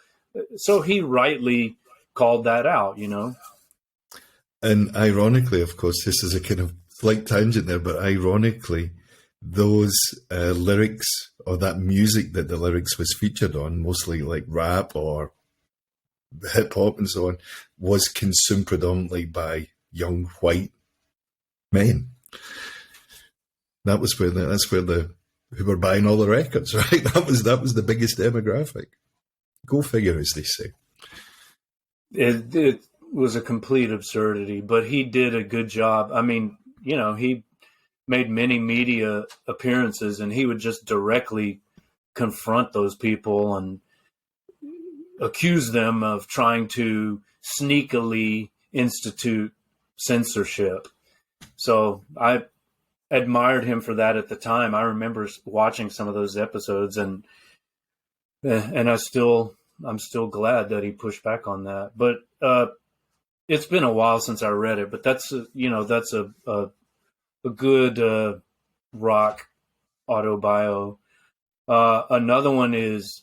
B: So he rightly called that out,
A: And ironically, of course, this is a kind of slight tangent there, but ironically, those lyrics or that music that the lyrics was featured on, mostly like rap or hip hop and so on, was consumed predominantly by young white men. That's where who were buying all the records, right? That was the biggest demographic. Go figure, as they say.
B: It was a complete absurdity, but he did a good job. I mean, he made many media appearances, and he would just directly confront those people and accuse them of trying to sneakily institute censorship. So I admired him for that at the time. I remember watching some of those episodes, and I'm still glad that he pushed back on that. But it's been a while since I read it. But that's a good rock autobio. Another one is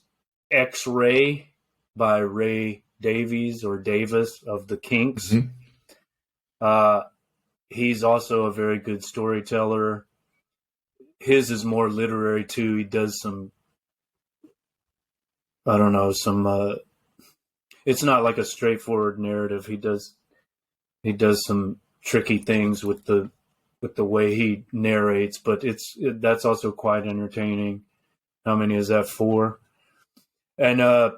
B: X-Ray by Ray Davies or Davis of the Kinks.
A: Mm-hmm.
B: He's also a very good storyteller. His is more literary too. He does it's not like a straightforward narrative. He does some tricky things with the way he narrates, but that's also quite entertaining. How many is that? 4? And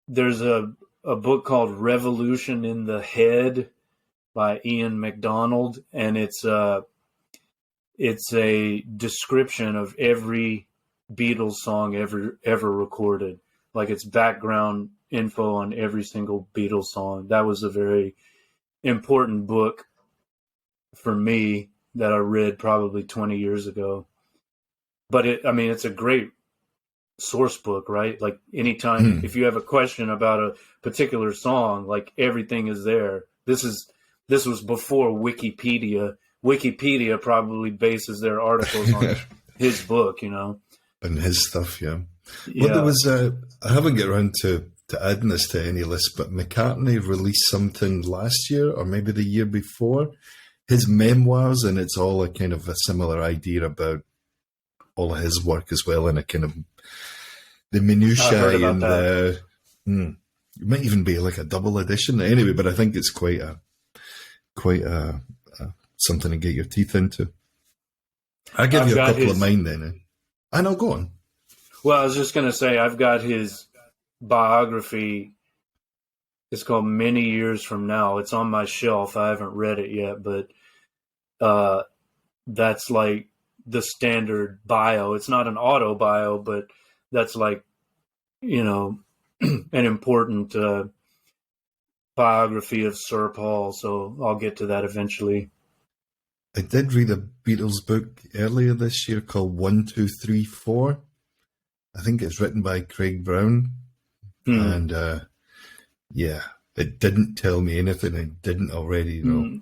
B: there's a book called Revolution in the Head by Ian MacDonald, and it's a description of every Beatles song ever recorded. Like, it's background info on every single Beatles song. That was a very important book for me that I read probably 20 years ago. But it's a great source book, right? Like, anytime if you have a question about a particular song, like, everything is there. This was before Wikipedia. Wikipedia probably bases their articles on his book, and
A: his stuff, yeah. Well, there was I haven't got around to adding this to any list, but McCartney released something last year or maybe the year before, his memoirs, and it's all a kind of a similar idea about all of his work as well, and a kind of the minutiae and it might even be like a double edition anyway. But I think it's quite a something to get your teeth into. I'll give you a couple of mine then. I know, go on.
B: Well, I was just going to say, I've got his biography. It's called Many Years From Now. It's on my shelf. I haven't read it yet, but that's like the standard bio. It's not an auto bio, but that's like, an important biography of Sir Paul. So I'll get to that eventually.
A: I did read a Beatles book earlier this year called 1, 2, 3, 4. I think it's written by Craig Brown. And it didn't tell me anything I didn't already know.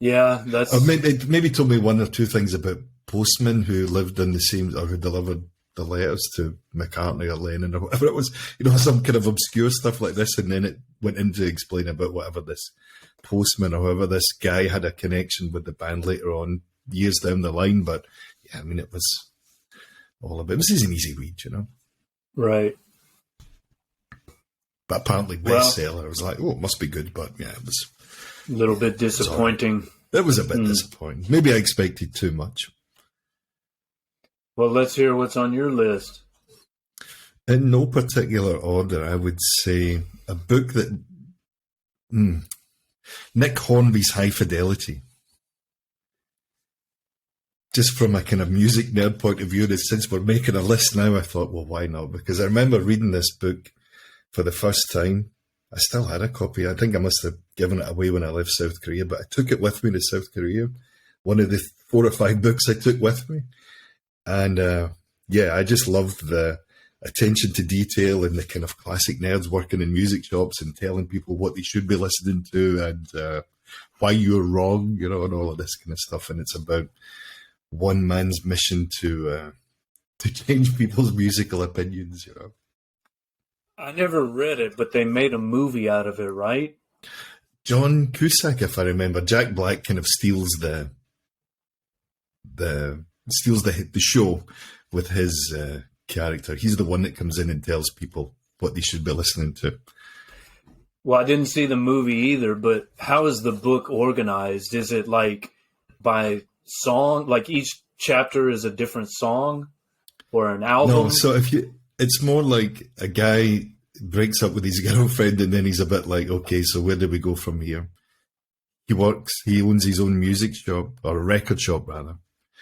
B: Yeah, that's...
A: Or maybe told me one or two things about postmen who lived in the same, or who delivered the letters to McCartney or Lennon or whatever it was, some kind of obscure stuff like this, and then it went into explain about whatever this postman or whoever this guy had a connection with the band later on, years down the line. But yeah, I mean, it was all about, this is an easy read,
B: Right.
A: But apparently bestseller. I was like, oh, it must be good, but yeah, it was
B: a little bit disappointing.
A: It was a bit disappointing. Maybe I expected too much.
B: Well, let's hear what's on your list.
A: In no particular order, I would say a book that... Nick Hornby's High Fidelity. Just from a kind of music nerd point of view, since we're making a list now, I thought, well, why not? Because I remember reading this book for the first time. I still had a copy. I think I must have given it away when I left South Korea, but I took it with me to South Korea. One of the 4 or 5 books I took with me. And I just loved the attention to detail and the kind of classic nerds working in music shops and telling people what they should be listening to and why you're wrong, and all of this kind of stuff. And it's about one man's mission to change people's musical opinions,
B: I never read it, but they made a movie out of it, right?
A: John Cusack, if I remember. Jack Black kind of steals the show with his character. He's the one that comes in and tells people what they should be listening to.
B: Well, I didn't see the movie either, but how is the book organized? Is it like by song, like each chapter is a different song or an album?
A: No, so it's more like a guy breaks up with his girlfriend and then he's a bit like, okay, so where do we go from here? He owns his own music shop, or a record shop rather.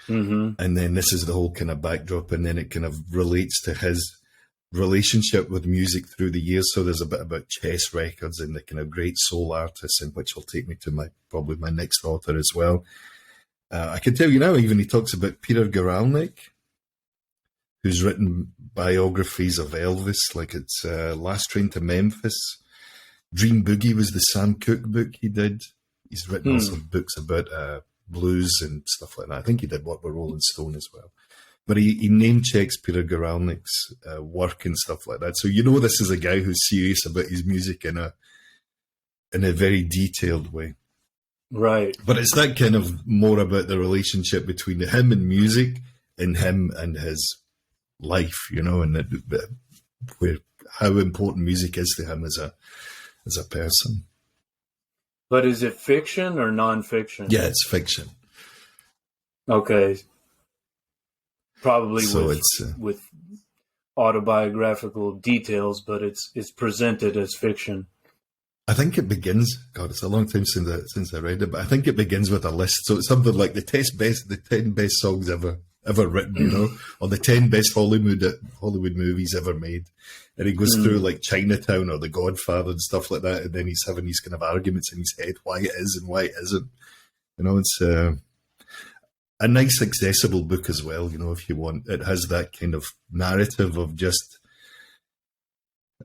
A: Mm-hmm. And then this is the whole kind of backdrop, and then it kind of relates to his relationship with music through the years. So there's a bit about chess records and the kind of great soul artists, and which will take me to probably my next author as well. I can tell you now, even he talks about Peter Guralnick, who's written biographies of Elvis, like it's Last Train to Memphis. Dream Boogie was the Sam Cooke book he did. He's written also books about blues and stuff like that. I think he did work with Rolling Stone as well. But he name checks Peter Guralnick's work and stuff like that. So this is a guy who's serious about his music in a very detailed way.
B: Right.
A: But it's that kind of more about the relationship between him and music and him and his life, and how important music is to him as a person.
B: But is it fiction or nonfiction?
A: Yeah, it's fiction.
B: Okay. Probably with autobiographical details, but it's presented as fiction.
A: I think it begins. God, it's a long time since I read it, but I think it begins with a list. So it's something like the 10 best songs ever written, or the 10 best Hollywood movies ever made. And he goes through like Chinatown or The Godfather and stuff like that, and then he's having these kind of arguments in his head why it is and why it isn't. It's a nice, accessible book as well. If you want, it has that kind of narrative of just.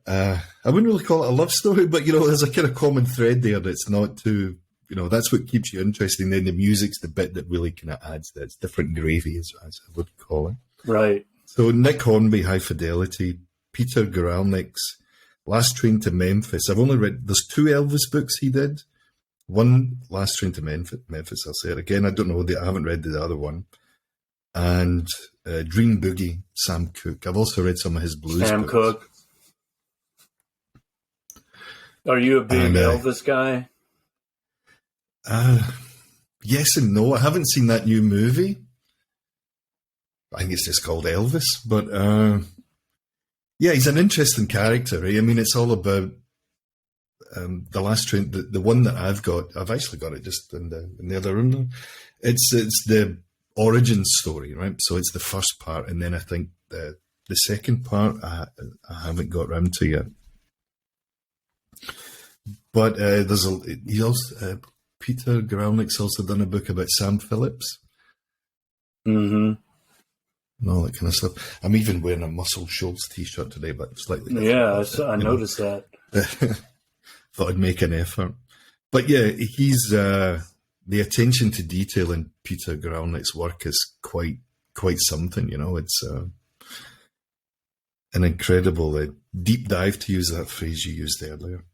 A: I wouldn't really call it a love story, but there's a kind of common thread there that's not too. That's what keeps you interested. And then the music's the bit that really kind of adds that. It's different gravy, as I would call it.
B: Right.
A: So Nick Hornby, High Fidelity. Peter Guralnick's Last Train to Memphis. I've only read, there's 2 Elvis books he did. One, Last Train to Memphis, I'll say it again. I don't know, I haven't read the other one. And Dream Boogie, Sam Cooke. I've also read some of his blues
B: Sam
A: books.
B: Cooke. Are you a big Elvis guy?
A: Yes and no. I haven't seen that new movie. I think it's just called Elvis. But yeah, he's an interesting character. I mean, it's all about the Last Train. The one that I've actually got it just in the other room now. It's the origin story, right? So it's the first part, and then I think the second part I haven't got round to yet. But Peter Guralnick's also done a book about Sam Phillips.
B: Mm-hmm.
A: And all that kind of stuff. I'm even wearing a Muscle Shoals t-shirt today, but slightly different.
B: Yeah, I noticed that.
A: Thought I'd make an effort. But yeah, he's the attention to detail in Peter Guralnick's work is quite something. You know, it's an incredible deep dive, to use that phrase you used earlier.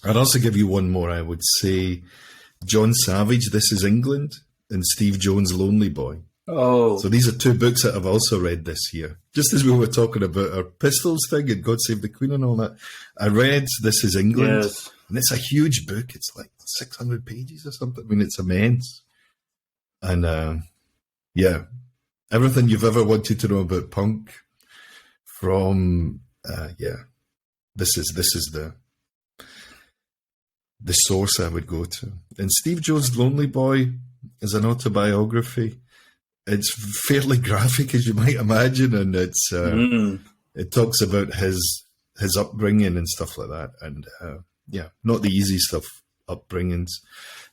A: I'd also give you one more. I would say John Savage, This Is England, and Steve Jones' Lonely Boy.
B: Oh.
A: So these are two books that I've also read this year. Just as we were talking about our Pistols thing and God Save the Queen and all that, I read This Is England.
B: Yes.
A: And it's a huge book. It's like 600 pages or something. I mean, it's immense. And yeah, everything you've ever wanted to know about punk from, this is the source I would go to. And Steve Jones' Lonely Boy is an autobiography. It's fairly graphic, as you might imagine, and it's it talks about his upbringing and stuff like that. And not the easy stuff, upbringings.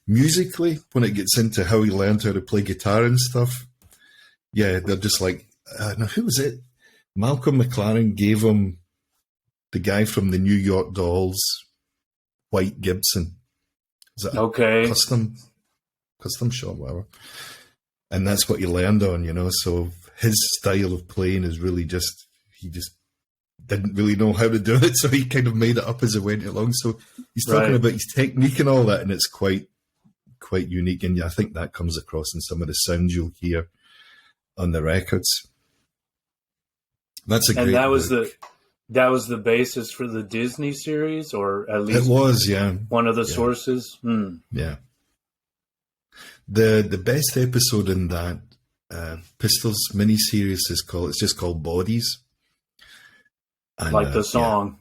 A: Musically, when it gets into how he learned how to play guitar and stuff, they're just like, now who was it? Malcolm McLaren gave him the guy from the New York Dolls, White Gibson. Is that
B: okay?
A: Custom shop, whatever. And that's what he learned on, you know. So his style of playing is really he just didn't really know how to do it, so he kind of made it up as he went along. So he's talking about his technique and all that, and it's quite unique. And I think that comes across in some of the sounds you'll hear on the records. That's a great. And
B: that was the basis for the Disney series, or at least
A: it was,
B: one of the sources.
A: Yeah. The best episode in that Pistols miniseries it's just called Bodies. And,
B: like the song.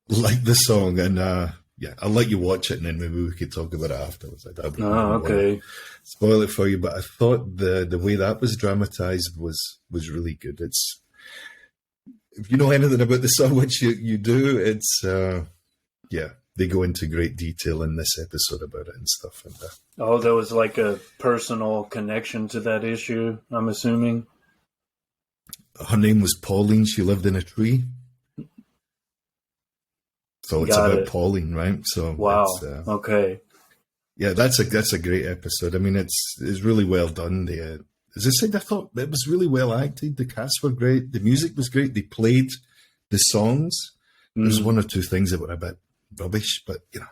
A: Like the song. And I'll let you watch it and then maybe we could talk about it afterwards.
B: Okay.
A: Spoil it for you, but I thought the way that was dramatized was really good. It's, if you know anything about the song, which you do, it's they go into great detail in this episode about it and stuff. And
B: there was like a personal connection to that issue, I'm assuming.
A: Her name was Pauline. She lived in a tree. So it's about Pauline, right? So
B: wow. Okay.
A: Yeah, that's a great episode. I mean, it's really well done. As I said, I thought it was really well acted. The cast were great. The music was great. They played the songs. There's one or two things that were a bit rubbish, but you know,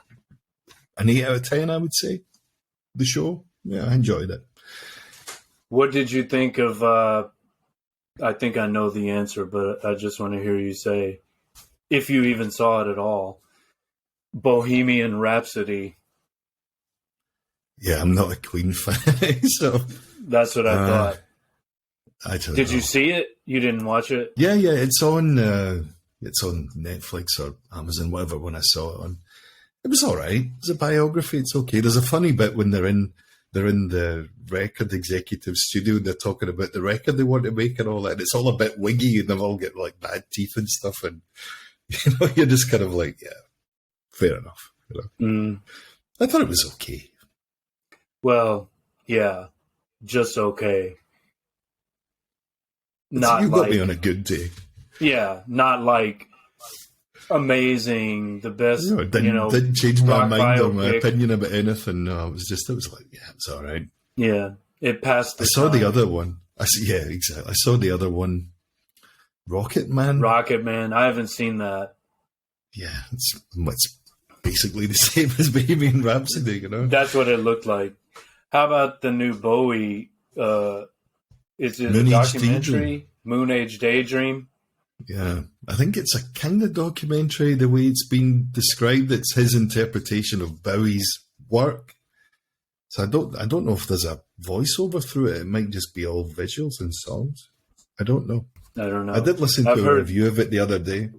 A: an 8 out of 10, I would say. The show, I enjoyed it.
B: What did you think of? I think I know the answer, but I just want to hear you say, if you even saw it at all, Bohemian Rhapsody.
A: Yeah, I'm not a Queen fan, so
B: that's what I thought.
A: I don't know.
B: Did you see it? You didn't watch it?
A: Yeah, it's on Netflix or Amazon, whatever. When I saw it on, it was all right. It's a biography. It's okay. There's a funny bit when they're in the record executive studio and they're talking about the record they want to make and all that. And it's all a bit wiggy and they've all got like bad teeth and stuff. And you know, you're just kind of like, fair enough. You know? I thought it was okay.
B: Well, yeah, just okay.
A: Not you got me on a good day.
B: Yeah, not like amazing, the best.
A: Didn't change my mind or my
B: biopic.
A: opinion about anything. No, it was like, it's all right.
B: Yeah, it passed.
A: I saw the other one. Exactly. I saw the other one, Rocket Man.
B: I haven't seen that.
A: Yeah, it's basically the same as Bohemian Rhapsody, you know.
B: That's what it looked like. How about the new Bowie? Is it a documentary? Moon Age Daydream?
A: Yeah, I think it's a kind of documentary, the way it's been described. It's his interpretation of Bowie's work. So I don't know if there's a voiceover through it. It might just be all visuals and songs. I don't know. I did listen to a review of it the other day.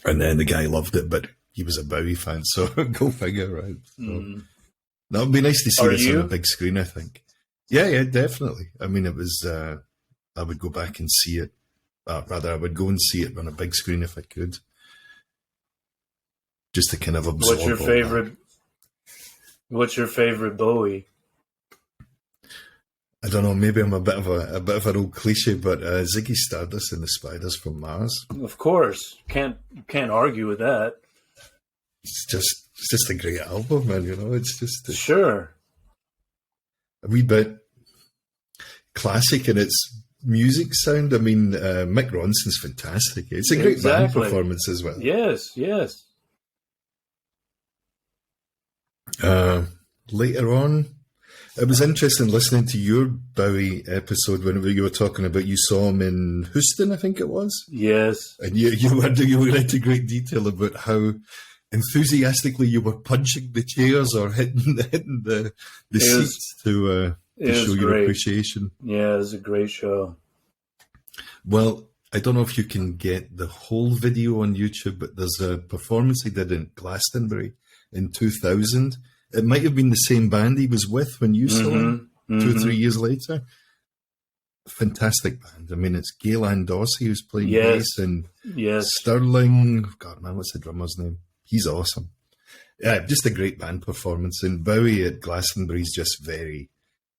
A: And then the guy loved it, but he was a Bowie fan, so go figure, right? So, that would be nice to see this on a big screen, I think. Yeah, definitely. I mean, it was, I would go back and see it. Rather, I would go and see it on a big screen if I could. Just to kind of absorb.
B: What's your favorite Bowie?
A: I don't know. Maybe I'm a bit of an old cliche, but Ziggy Stardust and the Spiders from Mars.
B: Of course, can't argue with that.
A: It's just it's just a great album, man. It's just
B: Sure.
A: a wee bit classic in its music sound. I mean, Mick Ronson's fantastic. It's a great band performance as well.
B: Yes, yes.
A: Later on, it was interesting listening to your Bowie episode whenever you were talking about you saw him in Houston, I think it was.
B: Yes.
A: And you were into great detail about how enthusiastically you were punching the chairs or hitting the seats to show your appreciation.
B: Yeah, it was a great show.
A: Well, I don't know if you can get the whole video on YouTube, but there's a performance he did in Glastonbury in 2000. It might have been the same band he was with when you saw him 2 or 3 years later. Fantastic band. I mean, it's Galen Dorsey who's playing bass, and Sterling. God, man, what's the drummer's name? He's awesome. Yeah, just a great band performance. And Bowie at Glastonbury is just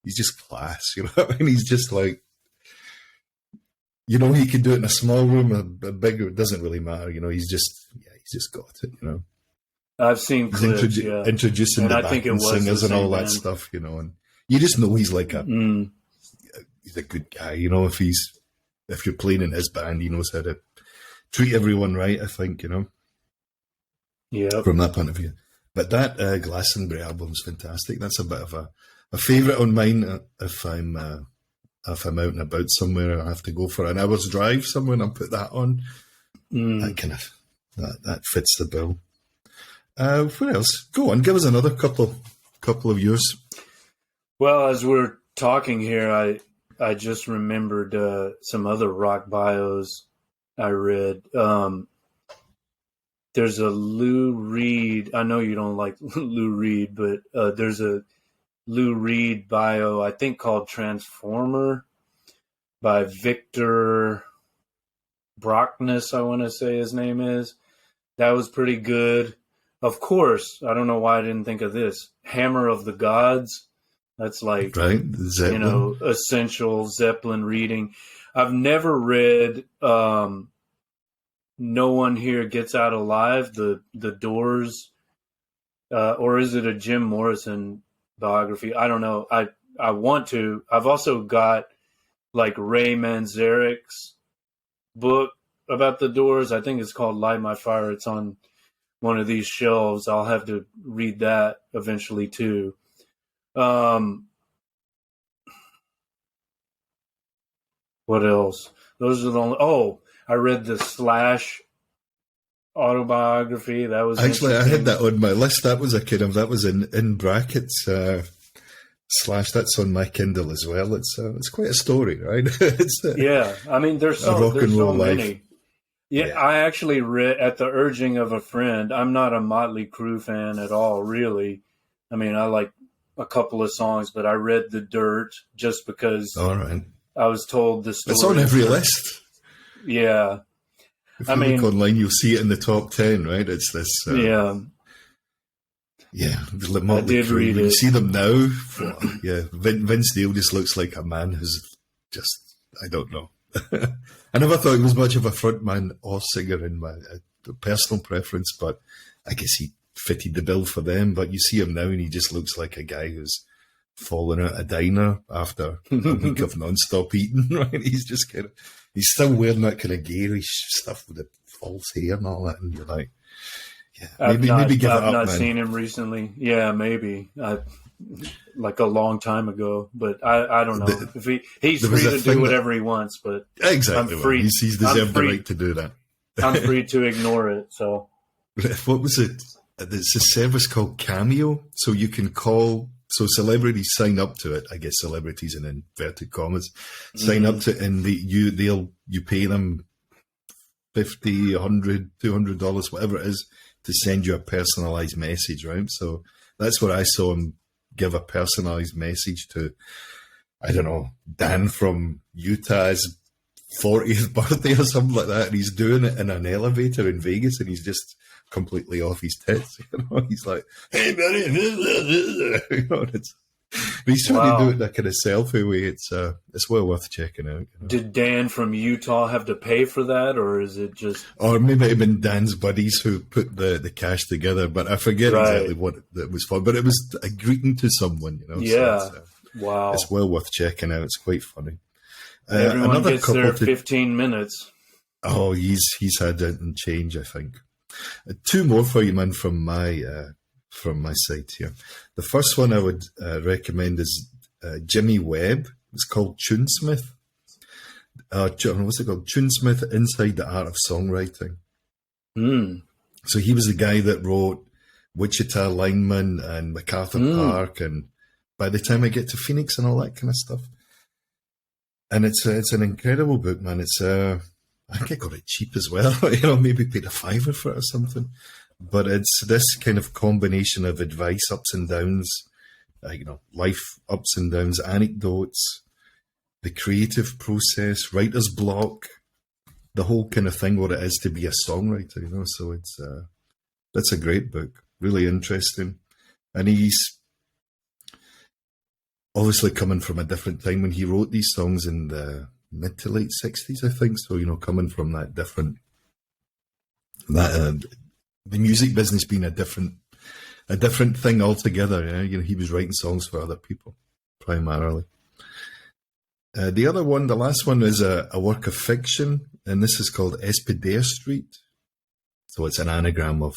A: he's just class. You know what I mean? He's just like, he could do it in a small room, a bigger. It doesn't really matter. He's just got it.
B: I've seen clips,
A: introducing
B: and
A: the
B: I think
A: backing singers and all that stuff, and you just know he's like he's a good guy, if you're playing in his band, he knows how to treat everyone right, I think,
B: Yeah.
A: From that point of view. But that Glastonbury album is fantastic. That's a bit of a favourite on mine. If I'm out and about somewhere, I have to go for an hour's drive somewhere and I'll put that on. That fits the bill. What else? Go on, give us another couple of yours. Well,
B: as we're talking here, I just remembered some other rock bios I read. There's a Lou Reed. I know you don't like Lou Reed, but there's a Lou Reed bio, I think, called Transformer by Victor Brockness, I want to say his name is. That was pretty good. Of course, I don't know why I didn't think of this. Hammer of the Gods. That's like,
A: right,
B: essential Zeppelin reading. I've never read No One Here Gets Out Alive, the Doors, or is it a Jim Morrison biography? I don't know. I want to. I've also got like Ray Manzarek's book about the Doors. I think it's called Light My Fire. It's on one of these shelves. I'll have to read that eventually too. What else? Those are the only. I read the Slash autobiography. That was
A: actually, I had that on my list. That was that was in brackets. Slash. That's on my Kindle as well. It's quite a story, right?
B: I mean, there's so many. Yeah, I actually read, at the urging of a friend. I'm not a Motley Crue fan at all, really. I mean, I like a couple of songs, but I read The Dirt just because I was told the story.
A: It's on every list.
B: Yeah.
A: If you look online, you'll see it in the top 10, right? It's this.
B: Yeah,
A: I did read it. You see them now. Vince Neil just looks like a man who's just, I don't know. I never thought he was much of a frontman or singer in my personal preference, but I guess he fitted the bill for them. But you see him now and he just looks like a guy who's fallen out a diner after a week of non-stop eating, right? He's just he's still wearing that kind of garish stuff with the false hair and all that, and you're like, maybe give it up, man.
B: I've not seen him recently. Yeah, maybe. Like a long time ago, but I don't know. If he's free to do whatever he wants, but
A: exactly,
B: I'm free.
A: He's deserved the right to do that.
B: I'm free to ignore it. So,
A: what was it? It's a service called Cameo, so you can call. So celebrities sign up to it. I guess celebrities in inverted commas sign up to it, and you pay them $50, $100, $200, whatever it is, to send you a personalized message, right? So that's what I saw him give a personalized message to, I don't know, Dan from Utah's 40th birthday or something like that, and he's doing it in an elevator in Vegas, and he's just completely off his tits. He's like, "Hey, buddy," he's trying to do it in a kind of selfie way. It's well worth checking out.
B: Did Dan from Utah have to pay for that, or is it just?
A: Or maybe it had been Dan's buddies who put the cash together, but I forget exactly what it was for. But it was a greeting to someone,
B: Yeah.
A: So
B: Wow.
A: It's well worth checking out. It's quite funny.
B: Everyone gets their 15 minutes.
A: Oh, he's had it and change, I think. Two more for you, man, from my site here. The first one I would recommend is Jimmy Webb. It's called Tunesmith. What's it called? Tunesmith Inside the Art of Songwriting. So he was the guy that wrote Wichita Lineman and MacArthur Park, and By the Time I Get to Phoenix and all that kind of stuff. And it's an incredible book, man. It's I think I got it cheap as well. Maybe paid a $5 for it or something. But it's this kind of combination of advice, ups and downs, life ups and downs, anecdotes, the creative process, writer's block, the whole kind of thing, what it is to be a songwriter, So that's a great book, really interesting. And he's obviously coming from a different time when he wrote these songs in the mid to late 60s, I think. So, coming from that different, the music business being a different thing altogether. He was writing songs for other people primarily. The other one, the last one, is a work of fiction, and this is called Espadare Street. So it's an anagram of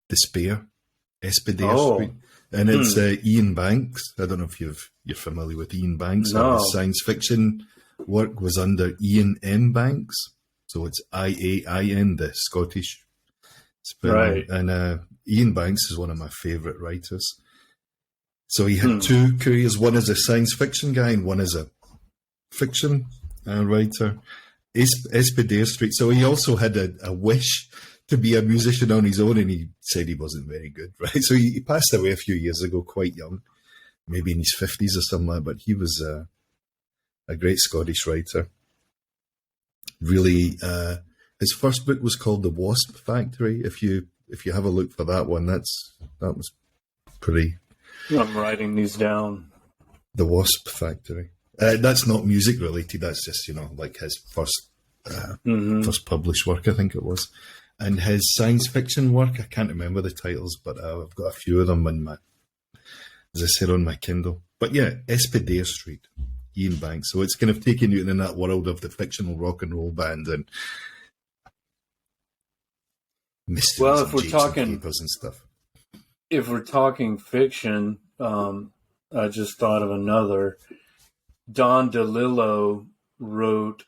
A: despair, Espadare Street. And it's Ian Banks. I don't know if you're familiar with Ian Banks.
B: No.
A: His science fiction work was under Ian M. Banks. So it's IAIN, the Scottish spelling.
B: Right.
A: And Ian Banks is one of my favourite writers. So he had two careers, one as a science fiction guy and one as a fiction writer. Espadare Street. So he also had a wish to be a musician on his own, and he said he wasn't very good, right? So he passed away a few years ago, quite young, maybe in his 50s or something like that, but he was a great Scottish writer. Really, his first book was called The Wasp Factory. If you have a look for that one, that was pretty...
B: I'm writing these down.
A: The Wasp Factory. That's not music related, that's just, like his first published work, I think it was. And his science fiction work, I can't remember the titles, but I've got a few of them as I said, on my Kindle. But yeah, Espadare Street, Ian Banks. So it's kind of taking you in that world of the fictional rock and roll band and mysteries.
B: Well, if
A: and
B: we're
A: japes
B: talking
A: and papers and stuff.
B: If we're talking fiction, I just thought of another. Don DeLillo wrote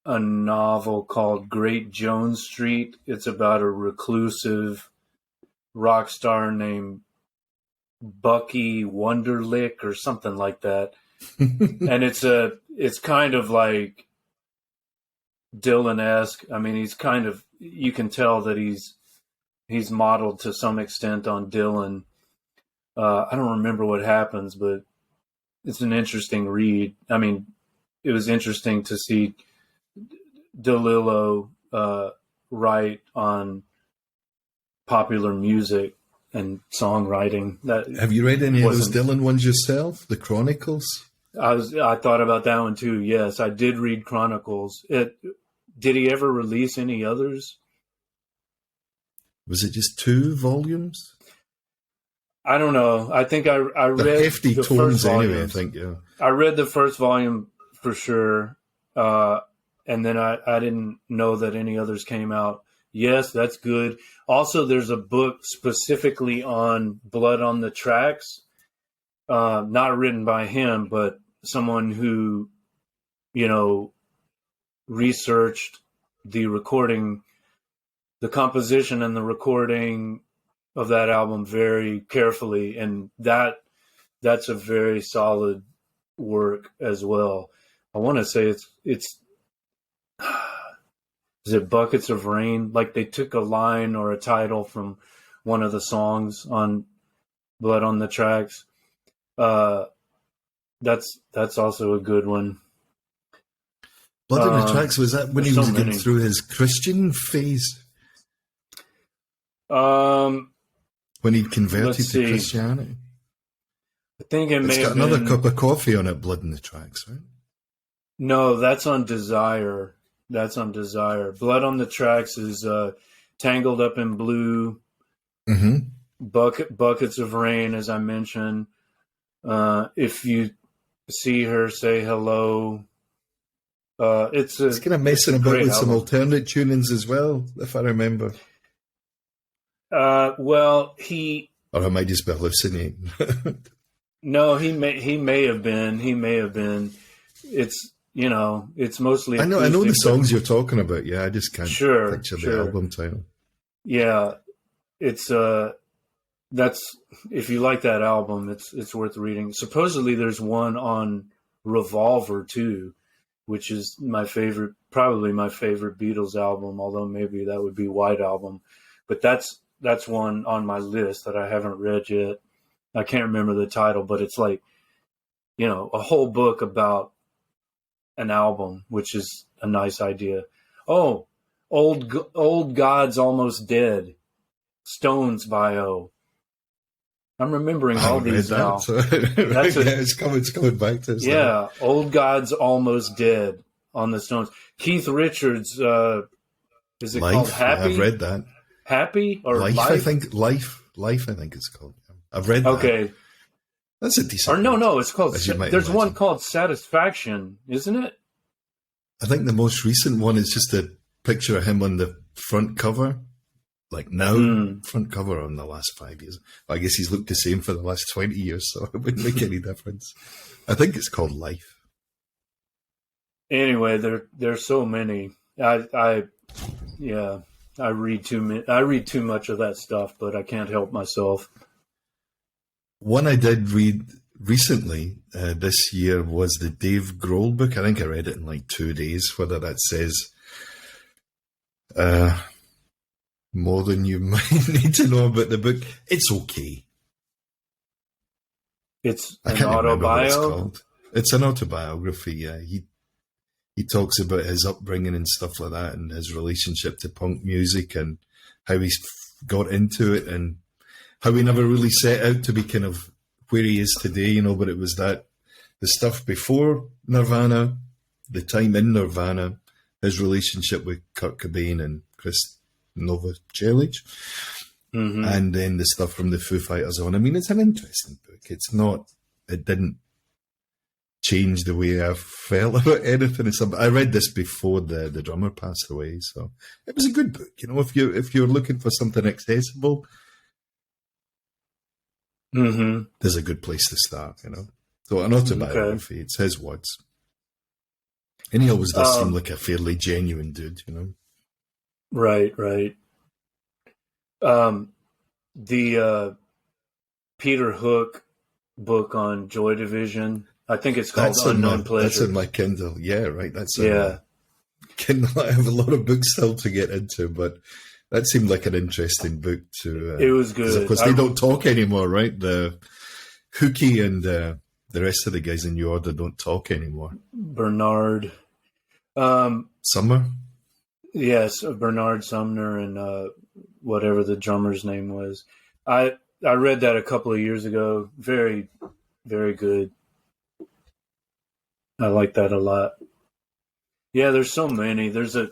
B: a novel called Great Jones Street. It's about a reclusive rock star named Bucky Wunderlich or something like that. And it's kind of like Dylan-esque. I mean, you can tell that he's modeled to some extent on Dylan. I don't remember what happens, but it's an interesting read. I mean, it was interesting to see DeLillo write on popular music and songwriting.
A: Have you read any of those Dylan ones yourself? The Chronicles?
B: I thought about that one too. Yes, I did read Chronicles. Did he ever release any others?
A: Was it just 2 volumes?
B: I don't know. I think I read
A: hefty
B: the
A: tones
B: first
A: anyway, I think, yeah.
B: I read the first volume for sure. And then I didn't know that any others came out. Yes, that's good. Also, there's a book specifically on Blood on the Tracks, not written by him, but someone who, researched the recording, the composition and the recording of that album very carefully. And that's a very solid work as well. I want to say it's is it Buckets of Rain? Like they took a line or a title from one of the songs on Blood on the Tracks. That's also a good one.
A: Blood on the Tracks, was that when he was going through his Christian phase?
B: When
A: he converted to Christianity?
B: think it
A: It's
B: may
A: got
B: have
A: another
B: been,
A: cup of coffee on it, Blood in the Tracks, right?
B: no, that's on Desire. That's on Desire. Blood on the Tracks is Tangled Up in Blue,
A: Mm-hmm.
B: Buckets of Rain, as I mentioned. If you see her, say hello. It's
A: kind of messing about
B: great
A: with some
B: album.
A: alternate tunings as well, if I remember.
B: Well,
A: Or I might just be hallucinating.
B: no, he may have been. It's, it's mostly
A: I know the
B: acoustic,
A: songs you're talking about. Yeah, I just can't picture the album title.
B: Yeah, it's that's, if you like that album, it's worth reading. Supposedly there's one on Revolver too, which is probably my favorite Beatles album, although maybe that would be White Album. But that's one on my list that I haven't read yet. I can't remember the title, but it's like, a whole book about an album, which is a nice idea. Oh, Old God's Almost Dead, Stones bio. I'm remembering all these now.
A: It's coming back to us.
B: Yeah,
A: now.
B: Old God's Almost Dead on the Stones. Keith Richards, is it
A: Life,
B: called Happy?
A: I've read that.
B: Happy or
A: Life? I think Life, I think it's called. I've read that.
B: Okay.
A: That's a decent.
B: Or no, it's called.
A: As you might
B: There's one
A: imagine.
B: called Satisfaction, isn't it?
A: I think the most recent one is just a picture of him on the front cover. Like now, front cover on the last 5 years. I guess he's looked the same for the last 20 years, so it wouldn't make any difference. I think it's called Life.
B: Anyway, there's so many. I read too many. I read too much of that stuff, but I can't help myself.
A: One I did read recently this year was the Dave Grohl book. I think I read it in like 2 days. Whether that says more than you might need to know about the book, it's okay.
B: It's
A: I
B: an
A: can't remember what it's
B: autobio.
A: called. It's an autobiography. Yeah, he talks about his upbringing and stuff like that, and his relationship to punk music, and how he's got into it, and how he never really set out to be kind of where he is today, but it was that the stuff before Nirvana, the time in Nirvana, his relationship with Kurt Cobain and Chris Novoselic, and then the stuff from the Foo Fighters on. I mean, it's an interesting book. It didn't change the way I felt about anything. I read this before the drummer passed away, so it was a good book. If you're looking for something accessible, there's a good place to start. So an autobiography. Okay. It's his words, and he always does seem like a fairly genuine dude.
B: Right. The Peter Hook book on Joy Division, I think it's called Unknown Pleasures.
A: That's in my Kindle. Yeah, right. That's Kindle. I have a lot of books still to get into, but that seemed like an interesting book to.
B: It was good.
A: Of course, they don't talk anymore, right? The Hookie and the rest of the guys in New Order don't talk anymore.
B: Bernard
A: Sumner.
B: Yes, Bernard Sumner and whatever the drummer's name was. I read that a couple of years ago. Very, very good. I like that a lot. Yeah, there's so many. There's a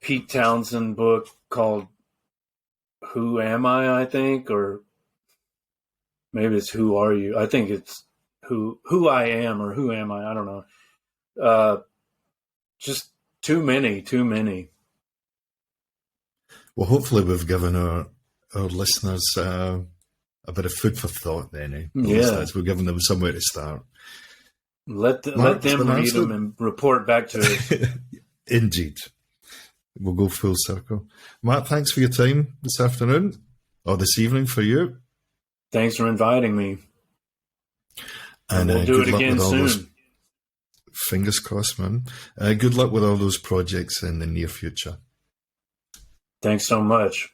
B: Pete Townsend book called Who Am I think, or maybe it's Who Are You? I think it's Who I Am or Who Am I? I don't know. Just too many.
A: Well, hopefully we've given our listeners a bit of food for thought then. Eh?
B: Yeah.
A: We're giving them somewhere to start.
B: Let them read them and report back to us.
A: Indeed. We'll go full circle. Matt, thanks for your time this afternoon, or this evening for you.
B: Thanks for inviting me.
A: And
B: we'll do it again soon.
A: Fingers crossed, man. Good luck with all those projects in the near future.
B: Thanks so much.